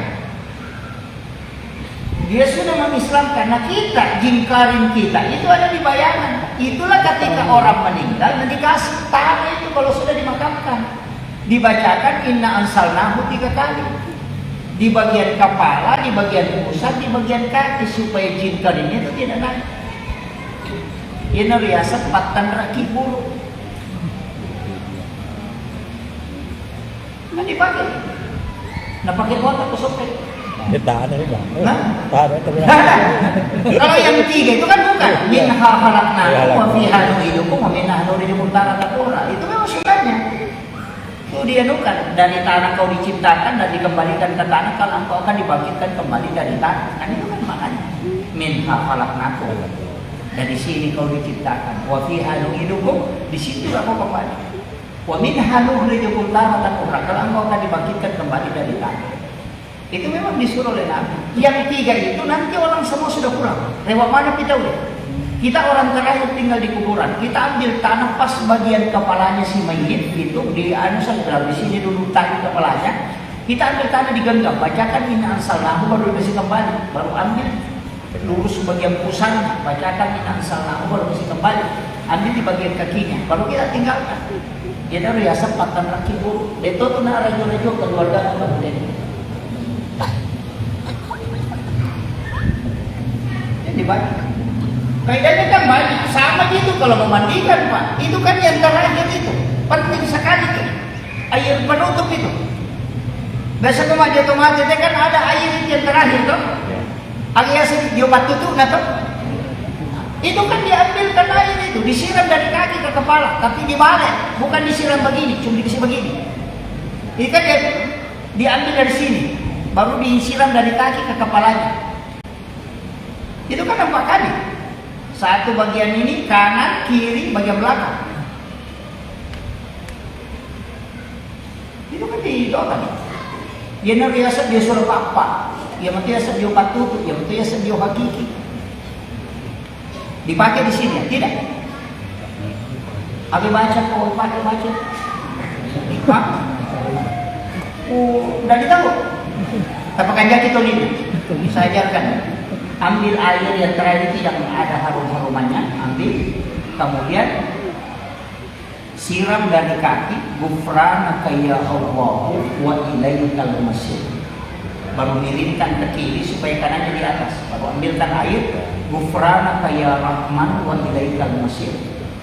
Dia sudah mengislamkan. Nah kita, jin karin kita itu ada di bayangan. Itulah ketika orang meninggal dan dikasih tanah itu kalau sudah dimakamkan. Dibacakan inna ansalnahu 3 kali. Di bagian kepala, di bagian pusat, di bagian kaki supaya jin karinnya itu tidak naik. Ini riasat patan raki bulu. Nah dipakai. Nah pakai kotak kusopek. Tak ada juga. Nah? Tak ada. Kalau yang 3 itu kan bukan minha khalaqnakum wa fiha nu'idukum wa minha nukhrijukum taratan ukhra. Itu memang sunahnya. Itu dia nukan dari tanah kau diciptakan dan dikembalikan ke tanah kalau engkau akan dibangkitkan kembali dari tanah. Kan itu kan makanya minha khalaqnakum. Dari sini kau diciptakan. Wa fiha nu'idukum, di situ kau kembali. Wa minha nukhrijukum taratan ukhra. Kalau engkau akan dibangkitkan kembali dari tanah. Itu memang disuruh oleh Nabi. Yang 3 itu nanti orang semua sudah pulang. Lewat mana kita udah? Kita orang terakhir tinggal di kuburan. Kita ambil tanah pas bagian kepalanya si mayit itu di di sini dulu tadi kepalanya. Kita ambil tanah digenggam, bacakan inna ansalnahu baru kasih kembali. Baru ambil lurus bagian pusatnya, bacakan inna ansalnahu baru kasih kembali. Ambil di bagian kakinya, baru kita tinggalkan. Dia dari riasa patan raki buru. Itu tuh na rajo-rajo keluarga kita boleh. Dibanyak. Kaidahnya kan banyak, sama gitu kalau memandikan Pak. Itu kan yang terakhir itu, penting sekali tuh. Air penutup itu. Biasa kemana itu kan ada air yang terakhir tuh. Alias diobat tutup nggak tuh? Itu kan diambilkan air itu, disiram dari kaki ke kepala, tapi dibalik, bukan disiram begini, cuma dikasih begini. Ini kan diambil dari sini, baru disiram dari kaki ke kepalanya. Itu kan 4 kali. Satu bagian ini, kanan, kiri, bagian belakang. Itu kan didoakan. Dia nariasa dia suruh apa? Dia matiasa dia patutu, dia matiasa dia hakiki. Dipakai di sini, tidak? Abi baca, kau pakai baca. Hah? Dari tahu. Tapi kan jadi itu nih. Saya ajarkan. Ambil air yang terakhir tidak ada harum-harumannya, ambil, kemudian siram dari kaki, ghufranaka ya Allah wa ilaikal masir. Baru miringkan ke kiri supaya kanannya di atas. Baru ambilkan air, ghufranaka ya Rahman wa ilaikal masir.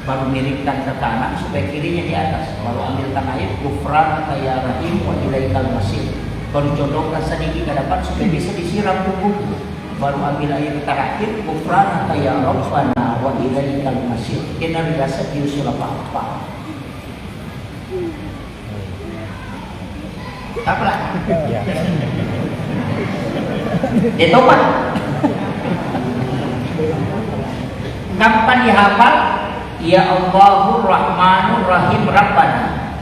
Baru miringkan ke kanan supaya kirinya di atas. Baru ambilkan air, ghufranaka ya Rahim wa ilaikal masir. Baru condongkan sedikit ke depan supaya bisa disiram punggungnya. Baru ambil air terakhir, ghufranaka ya Rabbana wa ilaikal masir. Kena biasa diusul apa-apa. Apalah? Dia tobat. Kapan dihafal? Ya Allahur Rahmanur Rahim Rabbana.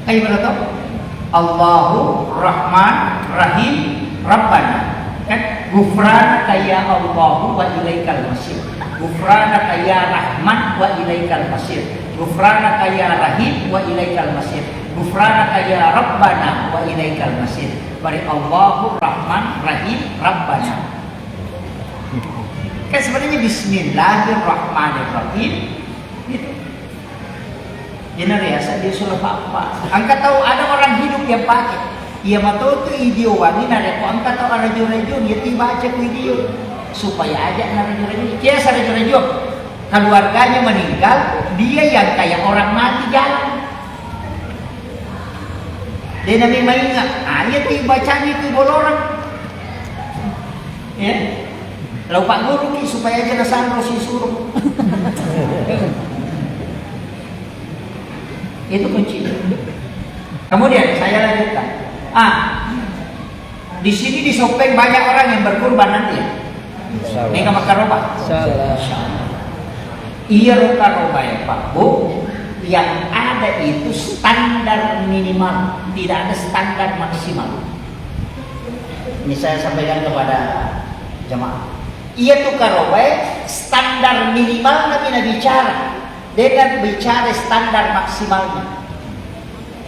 Ayo berapa? Allahu Rahman Rahim Rabbana. Kan ghufranaka ya Allahu wa ilaikal masir. Ghufranaka ya Rahman wa ilaikal masir. Ghufranaka ya Rahim wa ilaikal masir. Ghufranaka ya Rabbana wa ilaikal masir. Bari Allahu Rahman Rahim Rabbana. Kan sebenarnya Bismillahirrahmanirrahim gitu. Jenariasa dia suruh apa? Angkat tahu ada orang hidup yang pakai. Ia matau tu idio wangi nare ko angkat tahu ada jurejun dia tiba aja ku idio supaya aja nare jurejun. Dia sare jurejun. Keluarganya meninggal, dia yang kayak orang mati jalan. Dia nabi maingat, dia tiba bacanya tu bolorang. Ya. Lalu Pak Guru ki supaya aja nasan rosi suruh. Itu kunci. Kemudian saya lanjutkan. Di sini di Sopeng banyak orang yang berkurban nanti ya. Ini ke Makaroba. Iya Makaroba ya Pak Bu. Yang ada itu standar minimal, tidak ada standar maksimal. Ini saya sampaikan kepada jemaah. Iya tuh karoba standar minimal Nabi bicara dengan bicara standar maksimalnya.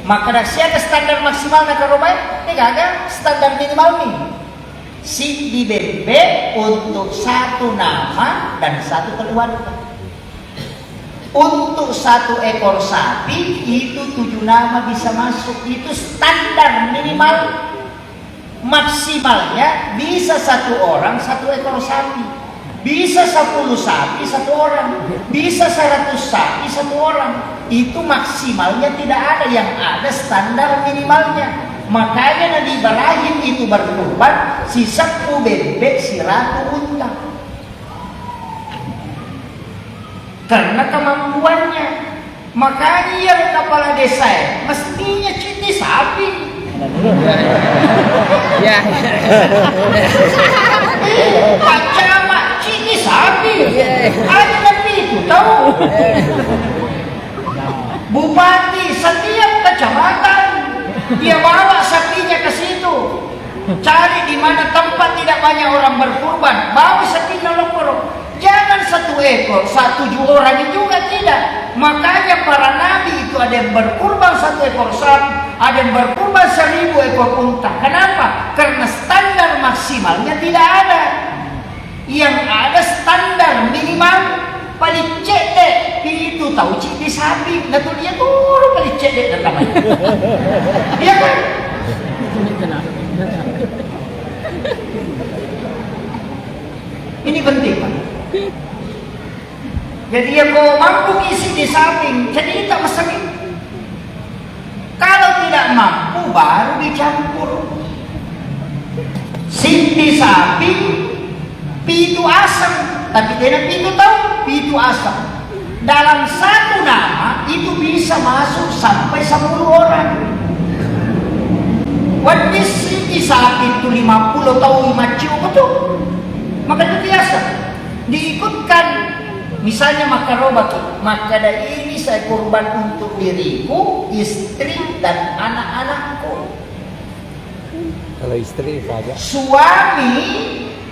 Maka ada standar maksimalnya karoba, ini ada standar minimal nih. Si dibebe untuk satu nama dan satu keluarga. Untuk satu ekor sapi itu 7 nama bisa masuk, itu standar minimal. Maksimalnya bisa 1 orang 1 ekor sapi, bisa 10 sapi 1 orang, bisa 100 sapi 1 orang. Itu maksimalnya, tidak ada yang ada standar minimalnya. Makanya Nabi Ibrahim itu berkurban si sapu bebek si ratu unta karena kemampuannya. Makanya yang kepala desa mestinya cuti sapi. Ya. Pak Camat cuti sapi. Ada tapi itu tahu. Bupati setiap kecamatan dia bawa sapinya ke situ. Cari di mana tempat tidak banyak orang berkurban, bawa sapinya lokor. Jangan 1 ekor, 1 orang juga tidak. Makanya para nabi itu ada yang berkurban 1 ekor sapi, ada yang berkurban 1000 ekor unta. Kenapa? Karena standar maksimalnya tidak ada. Yang ada standar minimal paling cedek itu tahu cik sapi. Nah tuh dia tuh paling cedek namanya. Iya kan? Ini penting Pak. Jadi ya kau mampu isi di samping, jadi tak mesti. Kalau tidak mampu baru dicampur. Sinti sapi, pitu asam, tapi tidak pitu tahu, pitu asam. Dalam 1 nama itu bisa masuk sampai 10 orang. Wadis sinti sapi itu 50 tahu 5 ciu betul. Maka itu biasa diikutkan. Misalnya maka dari ini saya kurban untuk diriku, istri dan anak-anakku. Kalau istri saja. Suami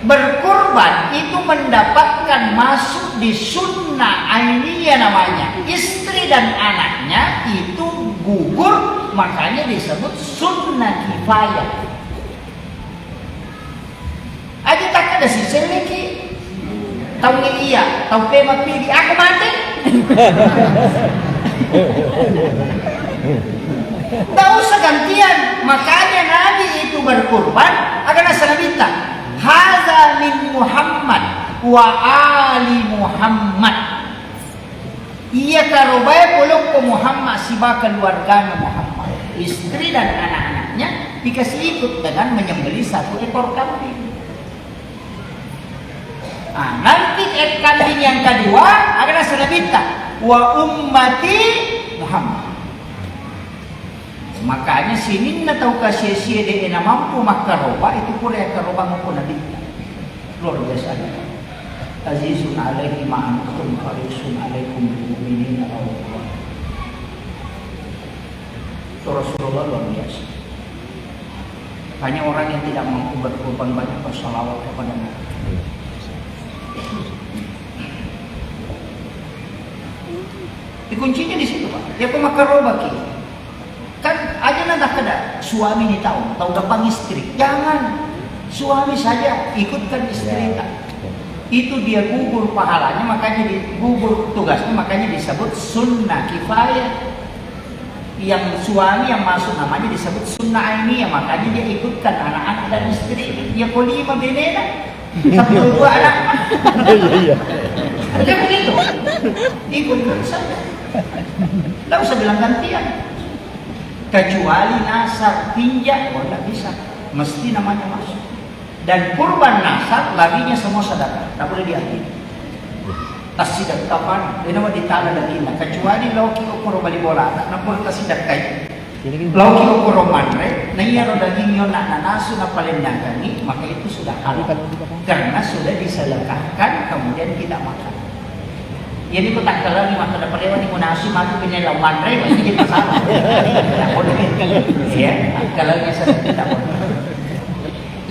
berkurban itu mendapatkan masuk di sunnah ainiyah namanya. Istri dan anaknya itu gugur, makanya disebut sunnah kifayah. Aja tak ada sisi lagi. Tahu ni iya, tahu pema pilih aku mati. Tak usah gantian. Makanya Nabi itu berkurban akan asal minta. Hadza min Muhammad wa ali Muhammad. Ia karobai polok ke Muhammad siba keluarganya Muhammad. Istri dan anak-anaknya dikasih ikut dengan menyembelih 1 ekor kambing. Nanti kambing yang kedua akan sudah minta wa ummati Muhammad. Makanya sini na tahu kasih de na mampu makaroba itu pura yang karoba maupun nabi. Luar biasa. Azizun alaihi ma'antum harisun alaikum bil mu'minina Allah. Rasulullah luar biasa. Banyak orang yang tidak mampu berkorban banyak bersalawat kepada Nabi. Kuncinya di situ Pak. Ya pemakaroba ki. Kan aja nanti kada suami ini tahu gampang istri. Jangan suami saja ikutkan istri tak. Itu dia gugur pahalanya, makanya gugur tugasnya, makanya disebut sunnah kifayah. Yang suami yang masuk namanya disebut sunnah ainiyah, makanya dia ikutkan anak-anak dan istri. Ya kolima benena, 12 anak. Iya. Ada begitu, ikutkan saja. Tidak usah bilang gantian. Kecuali nasar tinjak, tidak bisa. Mesti namanya masuk. Dan kurban nasar laginya semua sedekah, tak boleh diambil. Tas sidak kapan? Dia nama ditala dagingnya. Kecuali lauki ukuro bali bola, tak boleh tas sidak kai. Lauki ukuro manre, na iya ro daging yon na nasu na palendang ni, maka itu sudah halal. Karena sudah disedekahkan, kemudian kita makan. Jadi ko tak lagi makan dapat lewat ni nasi mati pinelaw manre, masih jadi masalah. Tak boleh. Ya, kalau nya tidak boleh.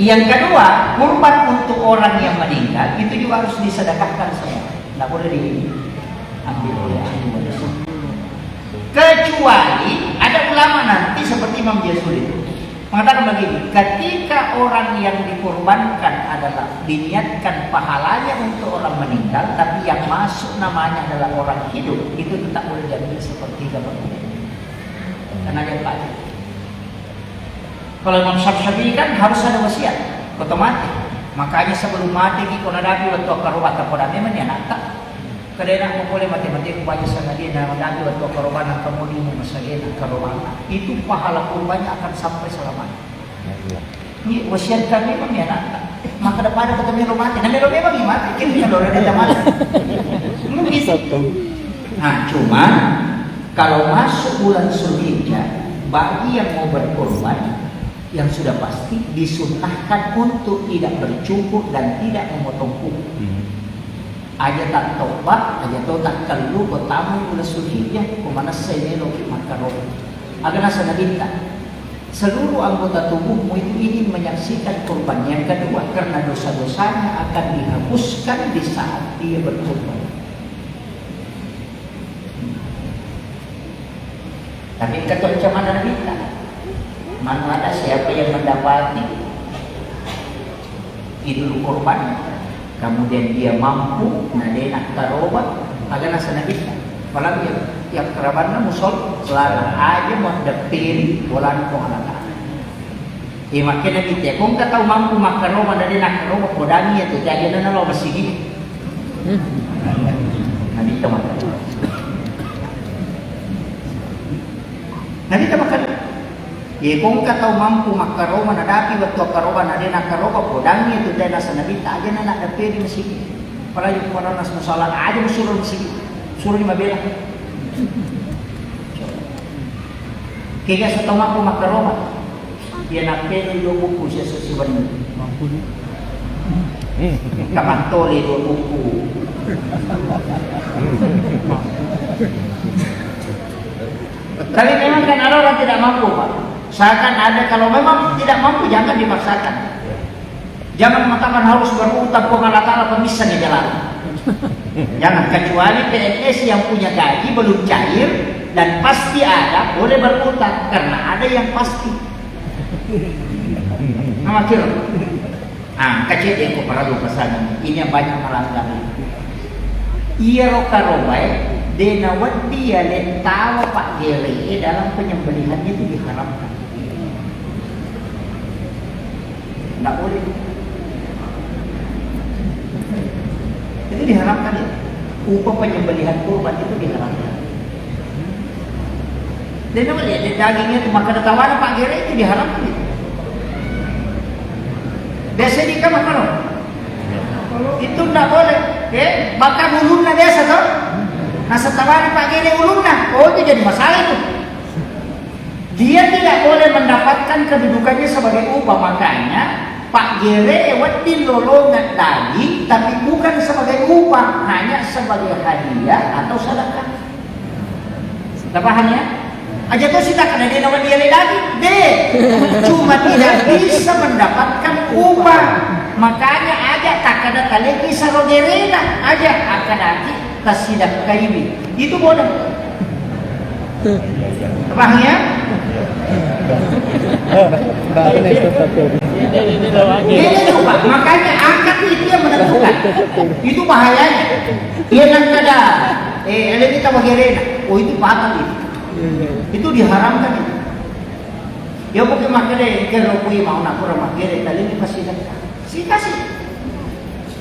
Yang kedua, kurban untuk orang yang meninggal itu juga harus disedekahkan semua. Tidak boleh diambil oleh ahli waris. Kecuali ada ulama nanti seperti Imam Jazuli itu mengatakan begini, ketika orang yang dikurbankan adalah diniatkan pahalanya untuk orang meninggal, tapi yang masuk namanya adalah orang hidup, itu tidak boleh diambil sepertiga bagian. Karena dia pajak. Kalau Imam Syafi'i kan harus ada wasiat, otomatis. Makanya sebelum mati kita nadapi waktu karubat kepada memang dia nata. Kadang aku boleh mati-mati aku baca sana dia nadapi waktu karubat nak kemudian masagena karubat. Itu pahala kurbannya akan sampai selamanya. Ini wasiat kami memang dia nata. Maka depan ada ketemu mati. Nah memang dia mati. Kita kalau ada zaman. Nah cuma kalau masuk bulan Zulhijjah bagi yang mau berkorban yang sudah pasti disunnahkan untuk tidak bercukur dan tidak memotong kuku. Aja tak tobat, aja tahu tak kalau bertamu bulan Zulhijjah, kemana saya loki makarong. Agar nasa nabinta. Seluruh anggota tubuhmu itu ingin menyaksikan kurban. Yang kedua, karena dosa-dosanya akan dihapuskan di saat dia berkurban. Tapi kata macam mana nabinta? Mana ada siapa yang mendapati idul kurban, kemudian dia mampu nadena karobat agar nasa nabita. Malam yang kerabatnya musol selalu aja mau dapin bolan ko anak. Makin kita kung tahu mampu makarobat nadena karobat bodani itu jadi na lo masigi. Nabita makan. Nabita makan. Kung tahu mampu makaroba nadapi waktu karoba nadena karoba podangnya itu dana sanabita aja na dapir di masjid. Para yung para nas masalah aja suruh masjid. Suruh di mabela. Kaya sa tahu mampu makaroba dia napeli do buku siya sa siwan mampu ni. Kamantoli do buku. Tapi memang kan ada orang tidak mampu Pak. Seakan ada, kalau memang tidak mampu jangan dipaksakan. Jangan mengatakan harus berutang kepada Allah Ta'ala pemisah di jalan. Jangan, kecuali PNS yang punya gaji belum cair dan pasti ada, boleh berutang karena ada yang pasti. Nama kira. Kecil yang kau pernah pesan ini yang banyak melanggar. Iya rokarobai dena wadi ya lentawa Pak Gere dalam penyembelihannya itu diharamkan. Tidak boleh. Itu diharamkan ya. Upah penyembelihan kurban itu diharamkan. Dan apa lihat dagingnya itu maka tawaran Pak Gere itu diharamkan itu. Biasa di kamar kalau itu tidak boleh. Bakar ulunnya biasa toh. Nah setelah Pak Gere ulunnya, itu jadi masalah itu. Dia tidak boleh mendapatkan kedudukannya sebagai upah, makanya Pak Gere wadin lolongan daging tapi bukan sebagai upah, hanya sebagai hadiah atau sedekah. Paham ya? Aja tuh sih tak ada dia nawar dia daging, cuma tidak bisa mendapatkan upah. Makanya aja tak ada tali kisah rogerena aja akan nanti tasidak kaimi itu boleh. Terangnya? Ini juga, makanya angkat itu yang menentukan. Itu bahayanya. Ia nak ada, ini kita bagirena. Oh itu fatal itu. Itu diharamkan itu. Ya bukan makanya kalau kui mau nak kurang makanya tadi ini pasti kan. Si kasih.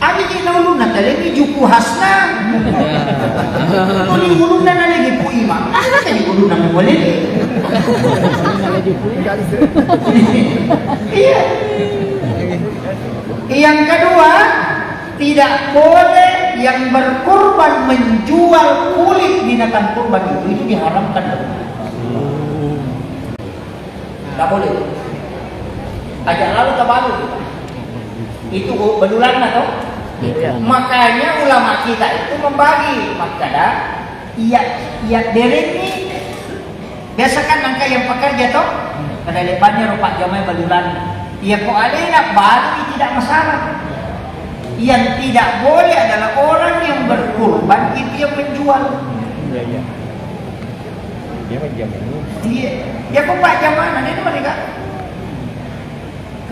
Abi kita ulun na tadi ini juku hasna. Kau di ulun na lagi kui mah. Apa tadi ulun na boleh? Iya. Yang kedua, tidak boleh yang berkurban menjual kulit binatang kurban itu diharamkan. Tak boleh. Ajak lalu tak balu. Itu bedulan atau? Makanya ulama kita itu membagi makanya iya dereng ni biasakan angka yang pekerja toh pada depannya rupak jamai bedulan. Ia ko alena baru tidak masalah. Yang tidak boleh adalah orang yang berkurban itu yang menjual. Iya. Dia macam ini. Iya, ya kok Pak Jamanan itu mereka.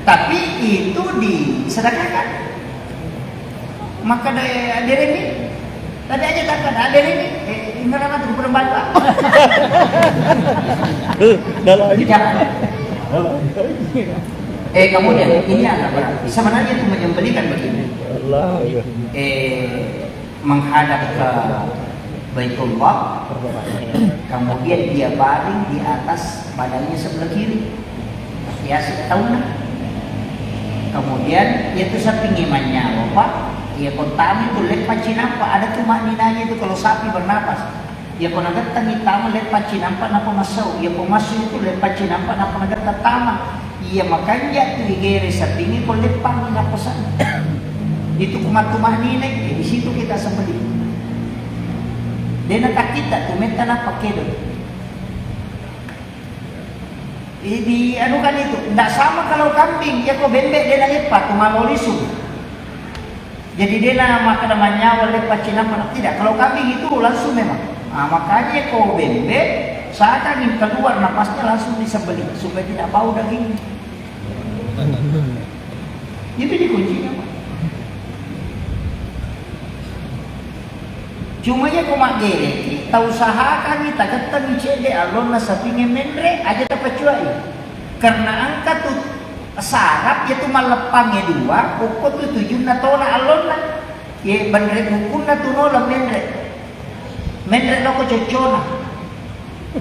Tapi itu disedekahkan. Maka ada ini, tadi aja takkan ada ini. Ini nama tu perempuan Pak. Jangan. Kemudian ini adalah berarti sebenarnya itu menyembelihkan begini. Allah. Menghadap ke Baitullah, kemudian dia baring di atas badannya sebelah kiri, ya tahu nak. Kemudian itu sepingimannya, Bapak, ya kontam itu lepas cinampa, ada tuh makninanya itu kalau sapi bernapas, ya kau naga hitam lepas cinampa napa masuk, ya kau masuk itu lepas cinampa napa naga tatama, ya makanya tuh igere sepingi kau lepas ni napa sana, itu kumat maknina, di situ kita sembelih. Dia nak kita tu minta nak pakai tu. Di anukan itu, tidak sama kalau kambing, ya kau bembek dia nak lepas, tu malu lisu. Jadi dia nak makan namanya lepas cina mana tidak. Kalau kambing itu langsung memang. Makanya kau bembek, saat angin keluar napasnya langsung disembelih supaya tidak bau daging. Itu dikuncinya. Cuma ya kau mak gere, tak usahakan kita kata cede alon na sapingin mendre aja tak percuai. Karena angka tu sarap ya tu malepangnya dua, pokok tu tujuh na tona alon na, ya bandre hukum na tu nola mendre loko cocona.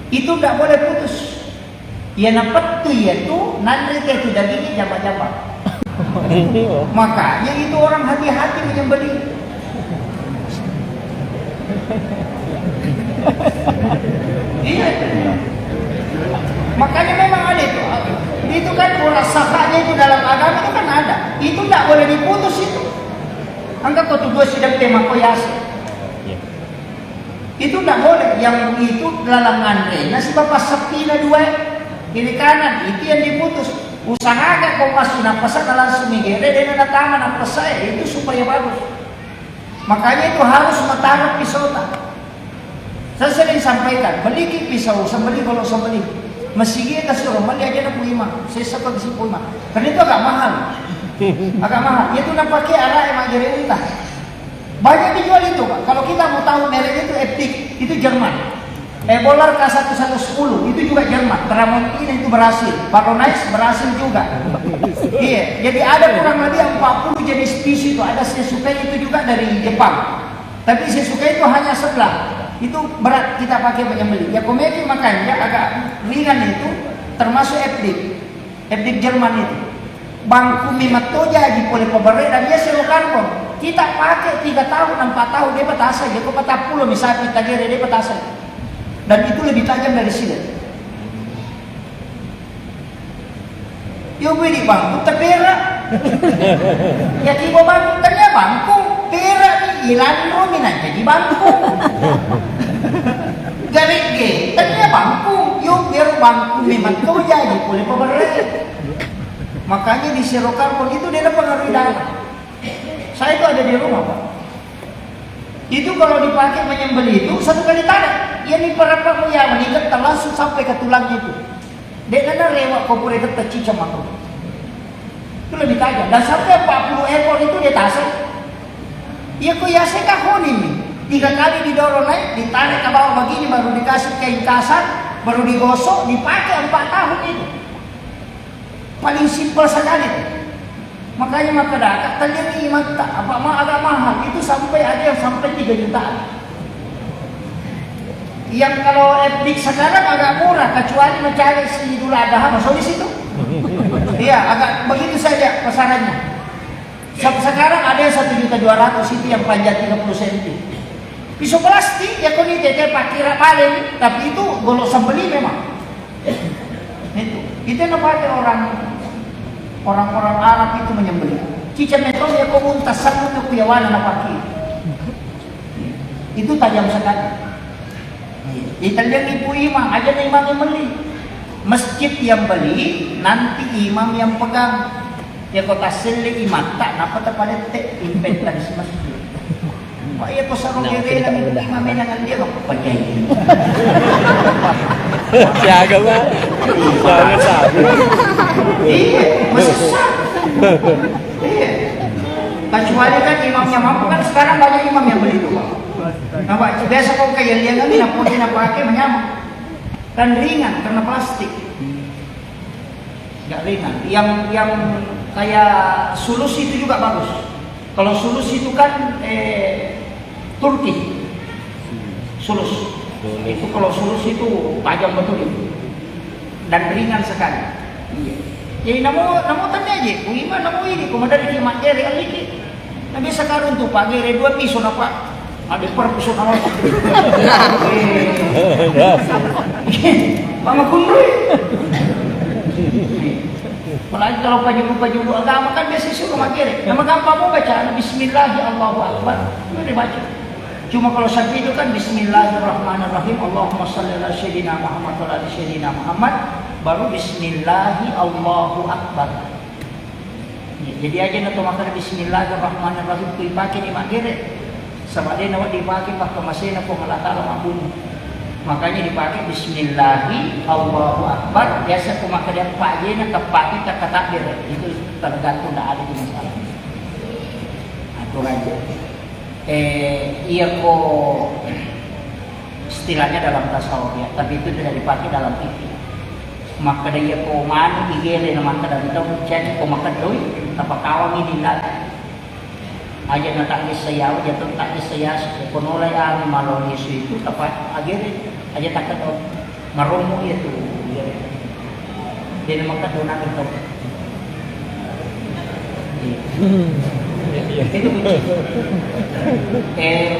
Itu tak boleh putus. Ya napat tu ya tu nandre kayak tu dagingnya jamba-jamba. Makanya itu orang hati-hati menyembelih. Iya. Makanya memang ada itu. Itu kan murasakanya itu dalam agama itu kan ada. Itu tidak boleh diputus itu. Angka kau tuh sedang tema koyasi. Itu tidak boleh. Yang itu dalam andre. Nasi bapak sepi na dua kiri kanan itu yang diputus. Usahakan kau masuk napasan langsung migere dan ada taman napas saya itu supaya bagus. Makanya itu harus mataruh pisau tak. Saya sering sampaikan, beli pisau, sembeli kalau sembeli. Meski kita suruh beli aja nak puima, saya sepak si puima. Karena itu agak mahal, agak mahal. Itu nak pakai arah yang majeri unta. Banyak dijual itu, Pak. Kalau kita mau tahu merek itu Epic, itu Jerman. Ebolar K1110 itu juga Jerman. Tramontina itu berhasil, Baronais berhasil juga. Iya, jadi ada kurang lebih 40 jenis spesies itu. Ada sesuka itu juga dari Jepang. Tapi sesuka itu hanya sebelah. Itu berat kita pakai penyembelih. Ya komedi makanya agak ringan itu termasuk Epic Jerman itu. Bangku mimatoja di pole pabare dan dia selokarbon. Kita pakai 3 tahun, 4 tahun dia petasan. Dia kok 40 misalnya kita gere dia petasan. Dan itu lebih tajam dari silet. Yo beli bangku terperak. Ya tiba bangku ternyata bangku perak ni ilan romin aja di bangku. Garik ge ternyata bangku. Yo biar bangku memang kau jadi boleh peberai. Makanya di serokarbon itu dia ada pengaruh darah. Saya itu ada di rumah Pak. Itu kalau dipakai menyembelih itu satu kali tarik. Ia ni para penguyaman ikat langsung sampai ke tulangnya itu. Dengan rewak kopor ikat tercicam aku. Itu lebih tajam. Dan sampai 40 ekor itu dia tasik. Ia kuyasnya kahon ini. 3 kali didorong naik, ditarik ke bawah begini, baru dikasih kain kasar, baru digosok, dipakai 4 tahun itu. Paling simpel sekali. Makanya masyarakat terjadi mata apa agak mahal itu sampai ada yang sampai 3 jutaan. Yang kalau etnik sekarang agak murah kecuali mencari si Idul Adha masuk di situ. Iya, agak begitu saja pasarannya. Sekarang ada yang 1.200.000 itu yang panjang 30 cm. Pisau plastik ya kau ini teteh pakira paling, tapi itu golok sembeli memang. Itu yang pakai orang-orang Arab itu menyembelih. Cica metode ya kau untas satu tu kuyawan anak pakai. Itu tajam sekali. Italian ibu imam aja nih imam yang beli. Masjid yang beli, nanti imam yang pegang. Ya kota seli imam tak napa terpada tek inventaris masjid. Pak ya kau sarung kiri lagi imam dengan dia kok pakai. Siaga ba? Jangan sabi. Iya, masih sah. Iya. Kecuali kan imamnya mampu kan sekarang banyak imam yang beli itu. Nah, biasa kau kayak lihat kan nak pun nak pakai menyamuk. Dan ringan karena plastik. Enggak ringan. Yang kayak sulus itu juga bagus. Kalau sulus itu kan Turki. Sulus. Itu kalau sulus itu tajam betul itu. Dan ringan sekali. Iya. Jadi namo tanya aja, kuima namo ini komandan di materi aliki. Nah biasa karun tuh pagi ada 2 pisau apa? Ada per pisau nama. Mama kunrui. Apalagi kalau paju agama kan biasa suruh materi. Nama gampang mau baca Bismillah ya Allahu Akbar. Itu dibaca. Cuma kalau sakit itu kan Bismillahirrahmanirrahim. Allahumma shalli ala sayyidina Muhammad wa ala sayyidina Muhammad. Baru Bismillahi Allahu Akbar. Jadi aja nanti makan Bismillahirrahmanirrahim. Kui pakai ni magere. Sama dia nak dipakai pakai masih nak Allah Taala mabun. Makanya dipakai Bismillahi Allahu Akbar. Biasa aku makan dia pakai nak tepat kita takbir. Itu tergantung dah ada di masalah. Aturan. Iya kok istilahnya dalam tasawuf ya, tapi itu tidak dipakai dalam fikih. Maka dia kok mani digele na maka dari itu cek kok makan doi apa kawang ini lah. Aja na tangis saya jatuh tangis saya konolay ang maloni itu apa agere aja takkan maromo itu. Dia makan dona itu. Itu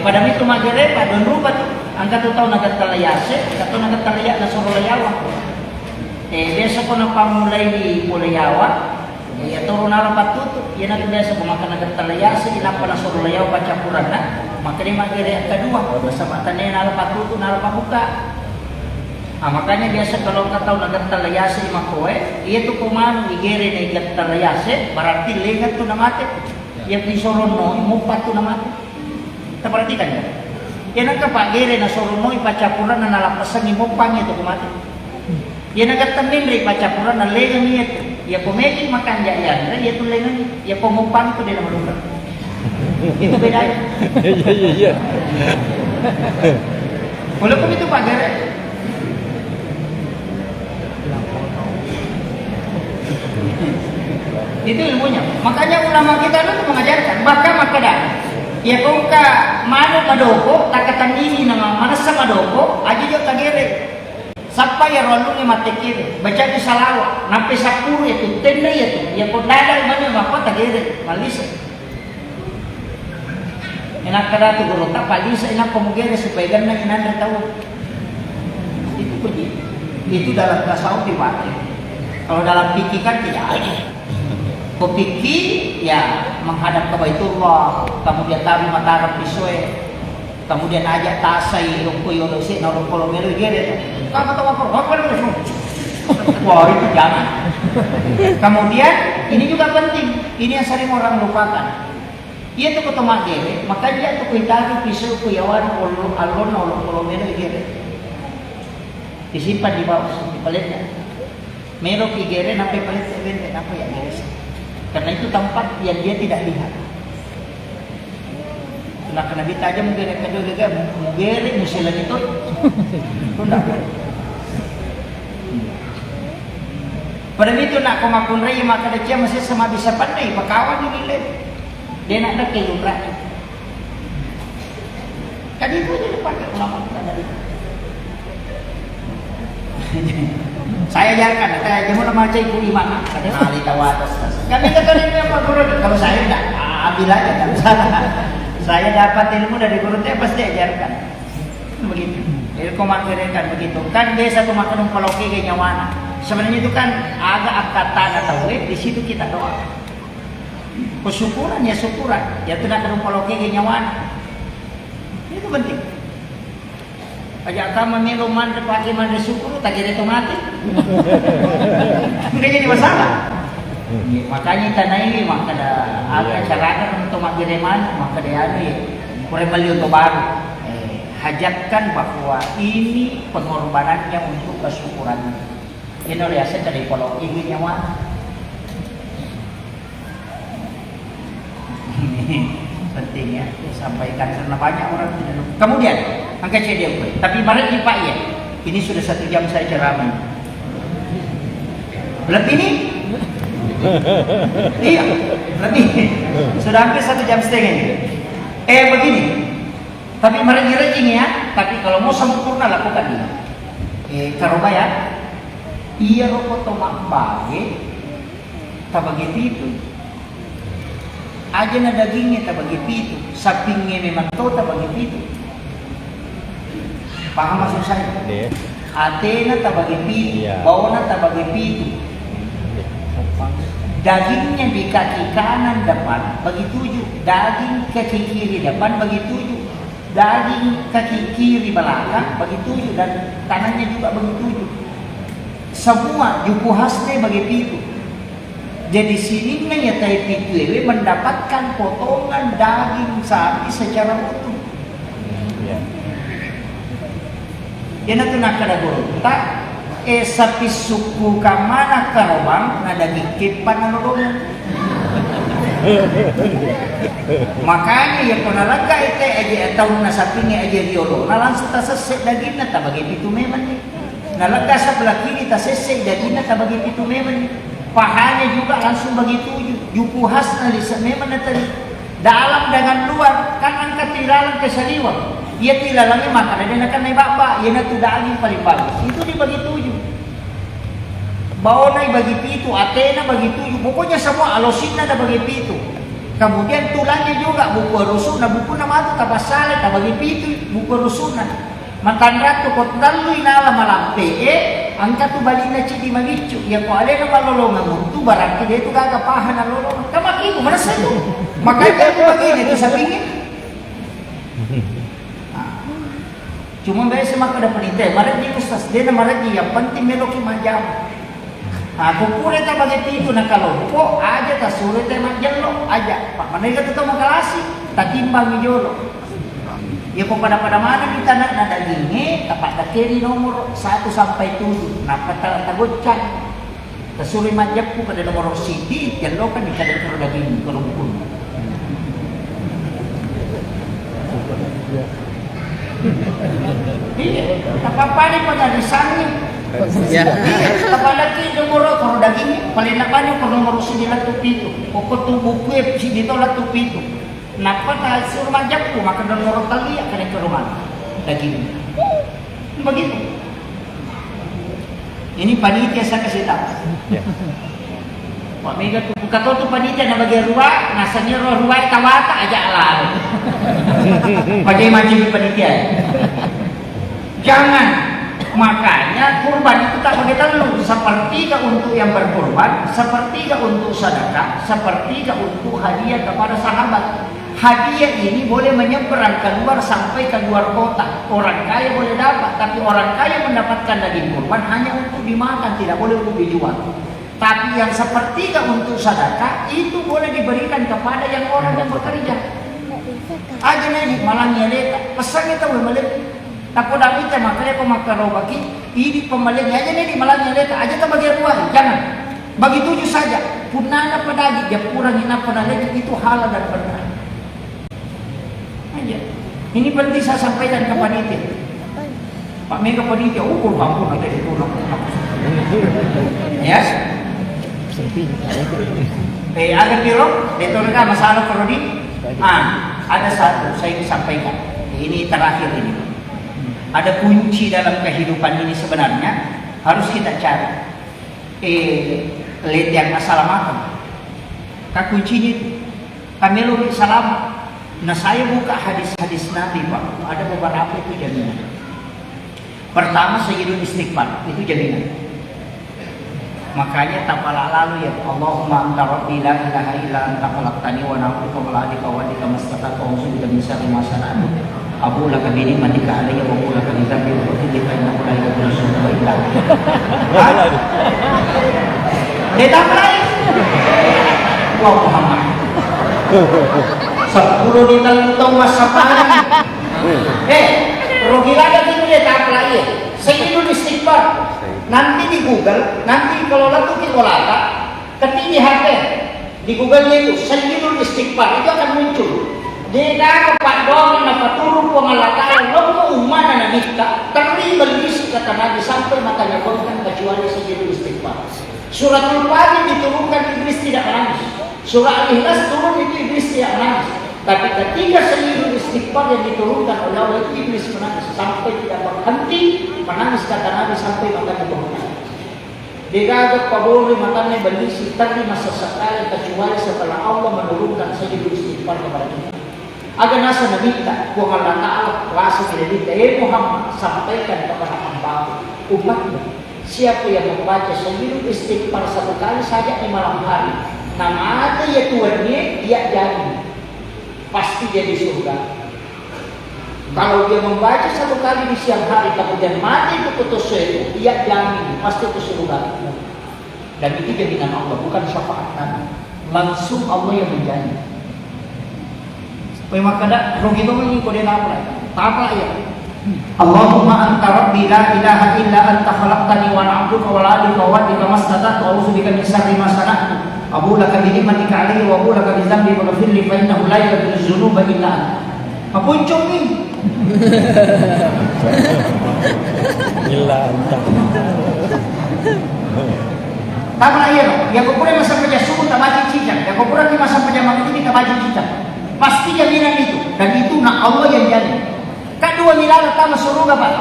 pada itu magere pada rupa tu angkat tu tahu nagat kalayase atau nagat kalaya na sorolayawa biasa ko na pamulay di Pulayawa ya turun na patuto yan natin biasa kumakan nagat kalayase inapa na sorolayawa pacampuran na makanya magere ang kadua basta matanya na patuto na pabuka. Makanya biasa kalau kau tahu nagat kalayase di makoe itu kumano igere na igat kalayase berarti lengat tu na mati. Yang disorono mupat tu nama kita perhatikan ya. Yan ang kapagere na sorono ipacapuran na nalapasan imupang ito kumati. Yan ang katamimri ipacapuran na lengan niya ito. Ya kumeki makan jayan, ya tu lengan ya pemupang tu dia nama itu beda. Iya. Walaupun itu pagere. Itu ilmunya. Makanya ulama kita dulu mengajarkan bahkan makadan. Ya kung ka mano madoko takatan ini nama manasa madoko aja jo kagere. Sampai ya rolong ni matekir baca di salawa nampai 10 itu tenda itu ya kung dadal man yung apa kagere malisa. Enak kada tu guru tak palisa enak pemugere supaya ganang inandar tahu. Itu begitu. Itu dalam tasawuf dipakai. Kalau dalam fikih kan tidak ada. Kupiki ya menghadap ke Baitullah, kemudian tabi mataram pisue, kemudian ajak tasai rungku yodosi na rungku lomelo gede. Kamu tahu apa itu? Wah itu jangan. Kemudian ini juga penting, ini yang sering orang lupakan. Iya tu kota magere, maka dia tu kuitagi pisau kuyawan alon mero igere. Disimpan di bawah, di paletnya. Mero igere sampai palet event apa ya guys? Karena itu tempat yang dia tidak lihat. Nah, kena ditajam mugere kedua mugere musilan itu. Tunda. Pada itu nak komakun rai maka dia masih sama bisa pandai pakawan ini le. Dia nak nak kelubrak. Kan itu aja dipakai ulama kita dari. Saya jarkan, saya jemur macam ibu imam, kata ahli tawatas. Kami kata dia apa guru? Kalau saya tidak, ambil aja tak salah. Saya dapat ilmu dari guru saya pasti ajarkan. Begitu. Jadi komakirkan begitu. Kan biasa komakan umpaloki ke nyawana. Sebenarnya itu kan agak angkatan atau di situ kita doa. Kesyukuran ya syukuran. Ya tidak ada umpaloki ke nyawana. Itu penting. Aja kamu melu mandi pakai mandi syukur tak kira itu mati. Enggak jadi masalah. Makanya tanah ini maka ada cara untuk magreman maka dia ada kurang beli untuk baru. Hajatkan bahwa ini pengorbanannya untuk kesyukuran. Ini biasa dari pola ini nyawa. Penting ya sampaikan karena banyak orang tidak. Kemudian angkat saya dia tapi mari Pak ya. Ini sudah 1 jam saya ceramah. Lebih ini? Iya, lebih. Sudah hampir 1,5 jam ini. Begini. Tapi mari rajin ya. Tapi kalau mau sempurna lakukan ini. Karoba ya. Iya rokok tomak bagi. Tak begitu itu. Aja na dagingnya tak bagi pitu, sampingnya memang tahu tak bagi pitu. Paham maksud saya? Atena tak bagi pitu, bawahnya tak bagi pitu. Dagingnya di kaki kanan depan bagi 7, daging kaki kiri depan bagi 7, daging kaki kiri belakang bagi 7 dan kanannya juga bagi 7. Semua juku hasne bagi pitu. Jadi sininya ya pitu mendapatkan potongan daging sapi secara utuh. Yan nato nakadagurunta, sapi suku kamana karobang na daging kipan na lorong. Makanya ya panalaga ite aja tahun na sapi ni aja riolo, nalang sa tasasek daging na tabagi pitu meman ni. Nalaga sa belah kiri tasasek daging na tabagi pitu meman ni. Pahanya juga langsung bagi 7, juku khas na lisa memang tadi. Dalam dengan luar kan angkat tilalang ke saliwang. Ia tilalangnya makan dan akan naik bapa, ia nak tu daging paling bagus. Itu dibagi 7. Bawa naik bagi 7, Atena bagi 7. Pokoknya semua alosina dah bagi 7. Kemudian tulangnya juga buku rusuna, buku nama tu tak pasal, tak bagi 7, buku rusuna. Mantan ratu kot dalu inala malampe angkat tu balina cidi magicu ya ko ale na malolongan tu barang dia itu kagak pahan na lolongan kamak ibu mana itu makanya aku begini itu sampingnya cuma biasa maka ada penite maret di ustaz dia na maret yang penting meloki majam bukure ta bagi itu na kalompo aja ta sure ta majelo aja pak manega tu makalasi ta timbang mijolo. Ya pada mana kita nak dagingnya tepat kiri nomor 1 sampai 7 napa tagotcan kesuri majapku pada nomor CD yang lo kan dikadang daging kerumpun iya apa ni pengadisannya iya apa lagi nomor kalau dagingnya paling nak banyak kalau nomor CD lah tupi itu pokok tu buku CD itu lah tupi itu napa tak suruh majakku maka nomor tali akan ke rumah daging begitu ini panitia saya kasih tahu Pak Mega tu buka tu panitia na bagi ruang nasanya ruang tawata aja lah bagaimana macam panitia jangan makanya kurban itu tak pakai telur sepertiga untuk yang berkurban sepertiga untuk sedekah sepertiga untuk hadiah kepada sahabat. Hadiah ini boleh menyeberang keluar sampai ke luar kota. Orang kaya boleh dapat, tapi orang kaya mendapatkan daging kurban hanya untuk dimakan, tidak boleh untuk dijual. Tapi yang sepertiga untuk sedekah itu boleh diberikan kepada yang orang yang bekerja. Aja nih malangnya leta, pesan kita boleh. Tako dami teh makanya pemakarobaki, ini pemaling aja nih malangnya leta, aja tak bagian dua, jangan. Bagi 7 saja. Punana pedagi, dia kurangin apa lagi itu halal dan benar. Aja. Ini penting saya sampaikan ke panitia. Pak Mega panitia, ukur mampu nanti ditolong. Yes. Agar biro, detolga masalah perodi. Ada satu saya ingin sampaikan. Ini terakhir ini. Ada kunci dalam kehidupan ini sebenarnya harus kita cari. Lihat yang assalamualaikum. Kuncinya itu. Kami lebih salam. Nah saya buka hadis-hadis Nabi Pak. Ada beberapa itu jaminan. Pertama sayyidul istighfar itu jaminan. Makanya tapala lalu ya Allahumma anta rabbi la ilaha illa anta khalaqtani wa na'buduka wa la ilaha wa anta mastata'tu wa usyhidu min syarri ma sana'tu abu laka bi ni'matika alayya wa abu laka bi dhanbi wa qad innahu la yaghfiru dzunuba illa anta. Kita mulai. Wa Muhammad. 10 ditentang masa panjang. Rugi lagi itu dia tak lagi. Sayyidul istighfar. Nanti di Google, nanti kalau lalu kita lata, ketik di HP, di Google itu Sayyidul istighfar itu akan muncul. Dia dah Pak Dong, apa turun pengalatan, lo umman anak nikah, terlibat isi kata Nabi sampai matanya bukan kecuali Sayyidul istighfar. Surat Al-Fajr diturunkan Iblis tidak menangis. Surah Al-Ikhlas turun itu Iblis tidak menangis. Tapi ketika Sayyidul istighfar yang diturunkan oleh Allah itu Iblis menangis sampai tidak berhenti menangis kata Nabi sampai matanya berhenti. Digagap kabur matanya berisi terlima sesekali kecuali setelah Allah menurunkan Sayyidul istighfar kepada kita. Agar nasa meminta Allah Ta'ala langsung meminta Muhammad sampaikan kepada hamba umatmu. Siapa yang membaca Sayyidul istighfar 1 kali saja di malam hari, nama ada ya Tuhannya dia jadi pasti dia di surga. Kalau dia membaca 1 kali di siang hari kemudian mati itu putus itu, dia jamin pasti ke surga. Dan itu jaminan Allah, bukan syafaat Nabi. Langsung Allah yang menjanji. Memang kada rugi itu mengikuti apa ya? Allahumma anta rabbi la ilaha illa anta khalaqtani wa na'buduka wa la ilaha wa anta mastata'tu wa a'udzubika min syarri ma sana'tu. Abu laka bi ni'matika 'alayya wa abu laka bi dhanbi faghfir li fa innahu la yaghfiru dzunuba illa anta. Papuncong ni. Illa anta. Tama ya, yang kupuran masa saja subuh tak baca cicak, yang kupuran di masa saja malam ini tak baca cicak. Pasti jaminan itu, dan itu nak Allah yang jamin. Kan 2 miliar tama surga Pak.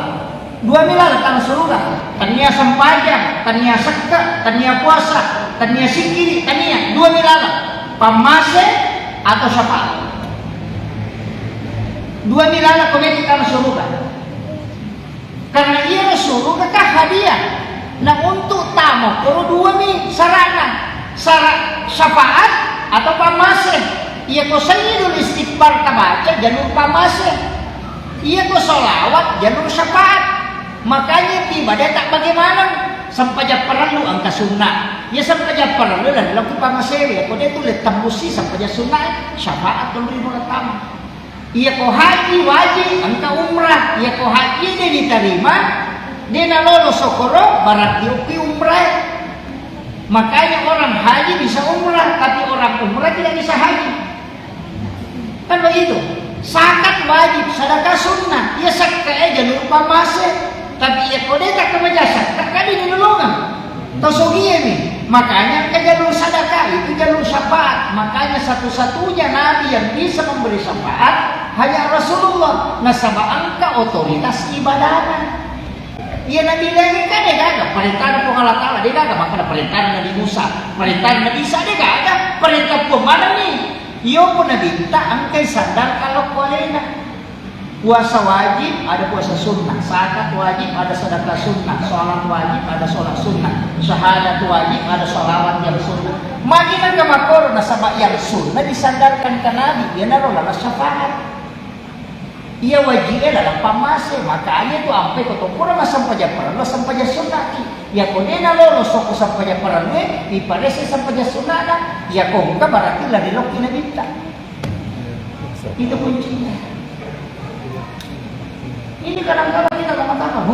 2 miliar tama surga. Tania sampaja, tania sekka, tania puasa, tania sikiri, tania 2 miliar. Pamase atau syafaat. 2 miliar komedi tama surga. Karena ia surga kah hadiah. Nah untuk tamu perlu 2 nih sarana. Syafaat atau pamase. Ia ko Sayyidul istighfar tabaca jalur pamase. Ia ko solawat jalur syafaat. Makanya tiba dia tak bagaimana sampai perlu angka sunnah. Ya sampai perlu dan laku pamasewi. Ko dia tu le tembusi sampai sunnah syafaat dulu di pertama. Ia ko haji wajib angka umrah. Ia ko haji dia diterima. Dia nak lolos sokoro barat diupi umrah. Makanya orang haji bisa umrah, tapi orang umrah tidak bisa haji. Kan begitu. Zakat wajib, sedekah sunnah. Ya sedekah jalur pamase, tapi ya kode tak kemajasa, tak kali dinolongan. Tosogie nih. Makanya ke jalur sedekah itu jalur syafaat. Makanya satu-satunya nabi yang bisa memberi syafaat hanya Rasulullah. Nasaba angka otoritas ibadahnya. Ia Nabi lagi kan dia kagak perintah Allah Ta'ala dia kagak makanya perintah Nabi Musa, perintah Nabi Isa dia kagak perintah pemana nih. Iyo pun Nabi minta angkai sadar kalau kualena. Puasa wajib ada puasa sunnah, zakat wajib ada sedekah sunnah, sholat wajib ada sholat sunnah, syahadat wajib ada sholawat yang sunnah. Makin agak makor nasabak yang sunnah disandarkan ke Nabi dia narolah syafaat. Ia wajibnya dalam pamase, makanya itu sampai kotopura masam paja perlu sampai paja sunati. Ya kodena lolo soko sampai paja perlu, iparese sampai paja sunana. Ya kongka berarti lah diloki na bita. Itu kuncinya. Ini kadang-kadang kita katakan,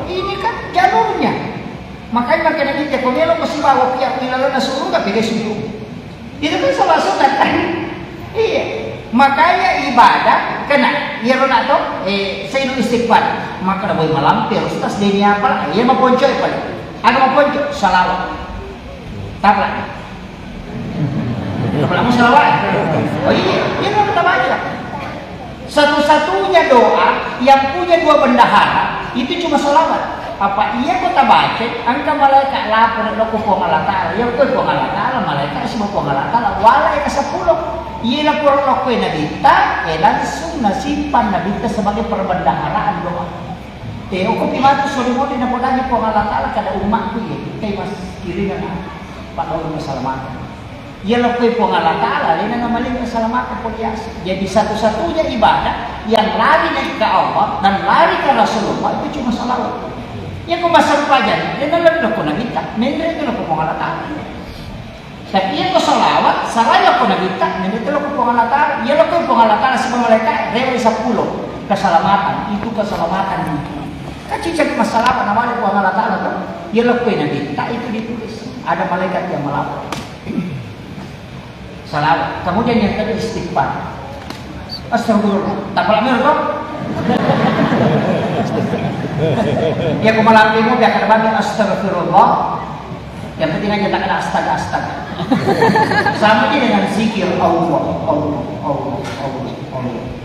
ini kan jalurnya. Makanya makanya kita komelo mesti bawa pihak wilayah na surga pilih suruh. Itu kan salah sunat kan? Iya. Makanya ibadah kena ya ronato saya nu istighfar maka na boy malampir ustaz dini apa ya maponcoy pa ano maponcoy salawat tapla mo salawat oh iya yan ang kita baca satu-satunya doa yang punya dua bendahara itu cuma salawat apa iya kota baca angka malaikat lapor lo ko Allah Ta'ala ya ko Allah Ta'ala malaikat semua Allah Ta'ala wala ka 10 iya lapor lo ko nabita langsung nasimpan nabita sebagai perbendaharaan doa ko pimato solimo din na podanya po Allah Ta'ala kada umat ko kay mas kiringan Pak Ulun keselamatan iya lo ko Allah Ta'ala lina nga maling keselamatan po jadi satu-satunya ibadah yang lari ke Allah dan lari ke Rasulullah itu cuma salawat. Ya kung masampajan, yan alam na ko nagita. Nandito na ko pangalata. Tapi yan ko salawat, saraya ko nagita. Nandito na ko pangalata. Yan ko pangalata sa mga malaikat, rewa sa pulo. Kasalamatan, itu keselamatan dito. Kacicag masalamat naman ko pangalata na to. Yan ko nagita, itu ditulis. Ada malaikat yang melapor. Salawat. Kemudian yang kedua istighfar. Astagfirullah. Tak pala meron to? Ya kumalampi mo biar kada bagi astagfirullah. Yang penting aja tak ada astaga. Sama dia dengan zikir Allah.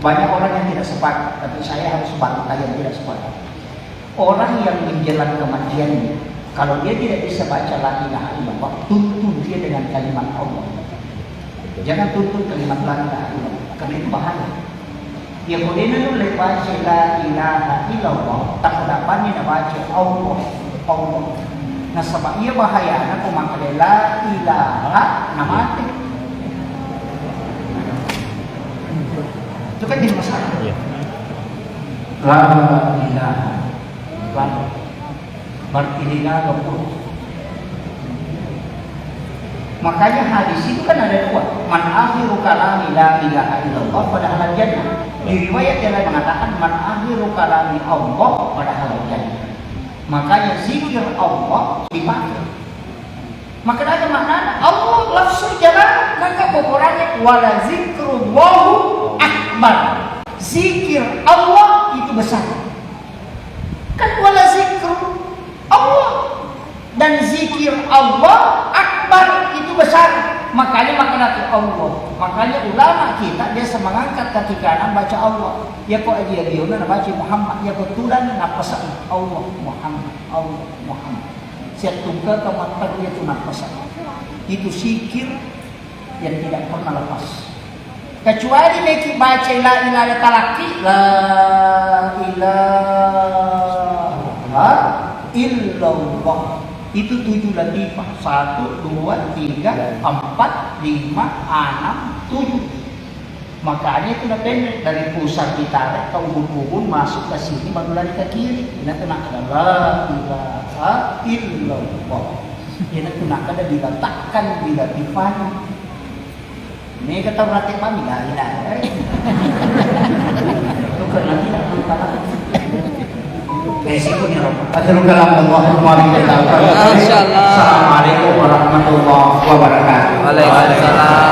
Banyak orang yang tidak sepakat, tapi saya harus bantah yang tidak sepakat. Orang yang menjelang kematiannya, kalau dia tidak bisa baca la ilaha illallah, tuntun dia dengan kalimat Allah. Jangan tuntun kalimat la ilaha illallah, karena itu bahaya. Ya kemudian itu baca la ilaha illallah, tak dapat ni baca Allah. Nah sebab ia bahaya, nak memakai la ilaha namati. Itu kan jadi masalah. La ilaha, berarti ilaha Allah. Makanya hadis itu kan ada dua. Man akhiru kalami la ilaha illallah pada halal jannah. Di riwayat yang lain mengatakan man akhiru kalami Allah pada halal jannah. Makanya zikir Allah dipakai. Maka ada makna Allah lafzul jalal maka ukurannya wala zikrullahu akbar. Zikir Allah itu besar. Kan wala zikru Allah dan zikir Allah akbar itu besar. Makanya makna Allah. Makanya ulama kita dia semangangkat kaki kanan baca Allah. Ya kok dia baca Muhammad. Ya ketulan napasan Allah Muhammad. Allah Muhammad. Siap tunggal ke mata dia itu napasan. Itu zikir yang tidak pernah lepas. Kecuali mereka baca la ilaha talaki la ilaha illallah. Itu 7 latifah 1, 2, 3, 4, 5, 6, 7. Makanya itu pendek dari pusat kita ke ubun-ubun masuk ke sini baru lari ke kiri. Ini nak ada la ilaha illallah. Ini nak ada diletakkan di latifahnya. Ini kata berarti kami la ilaha. Itu kan tidak berkata. Resikonya Assalamualaikum warahmatullahi wabarakatuh. Waalaikumsalam.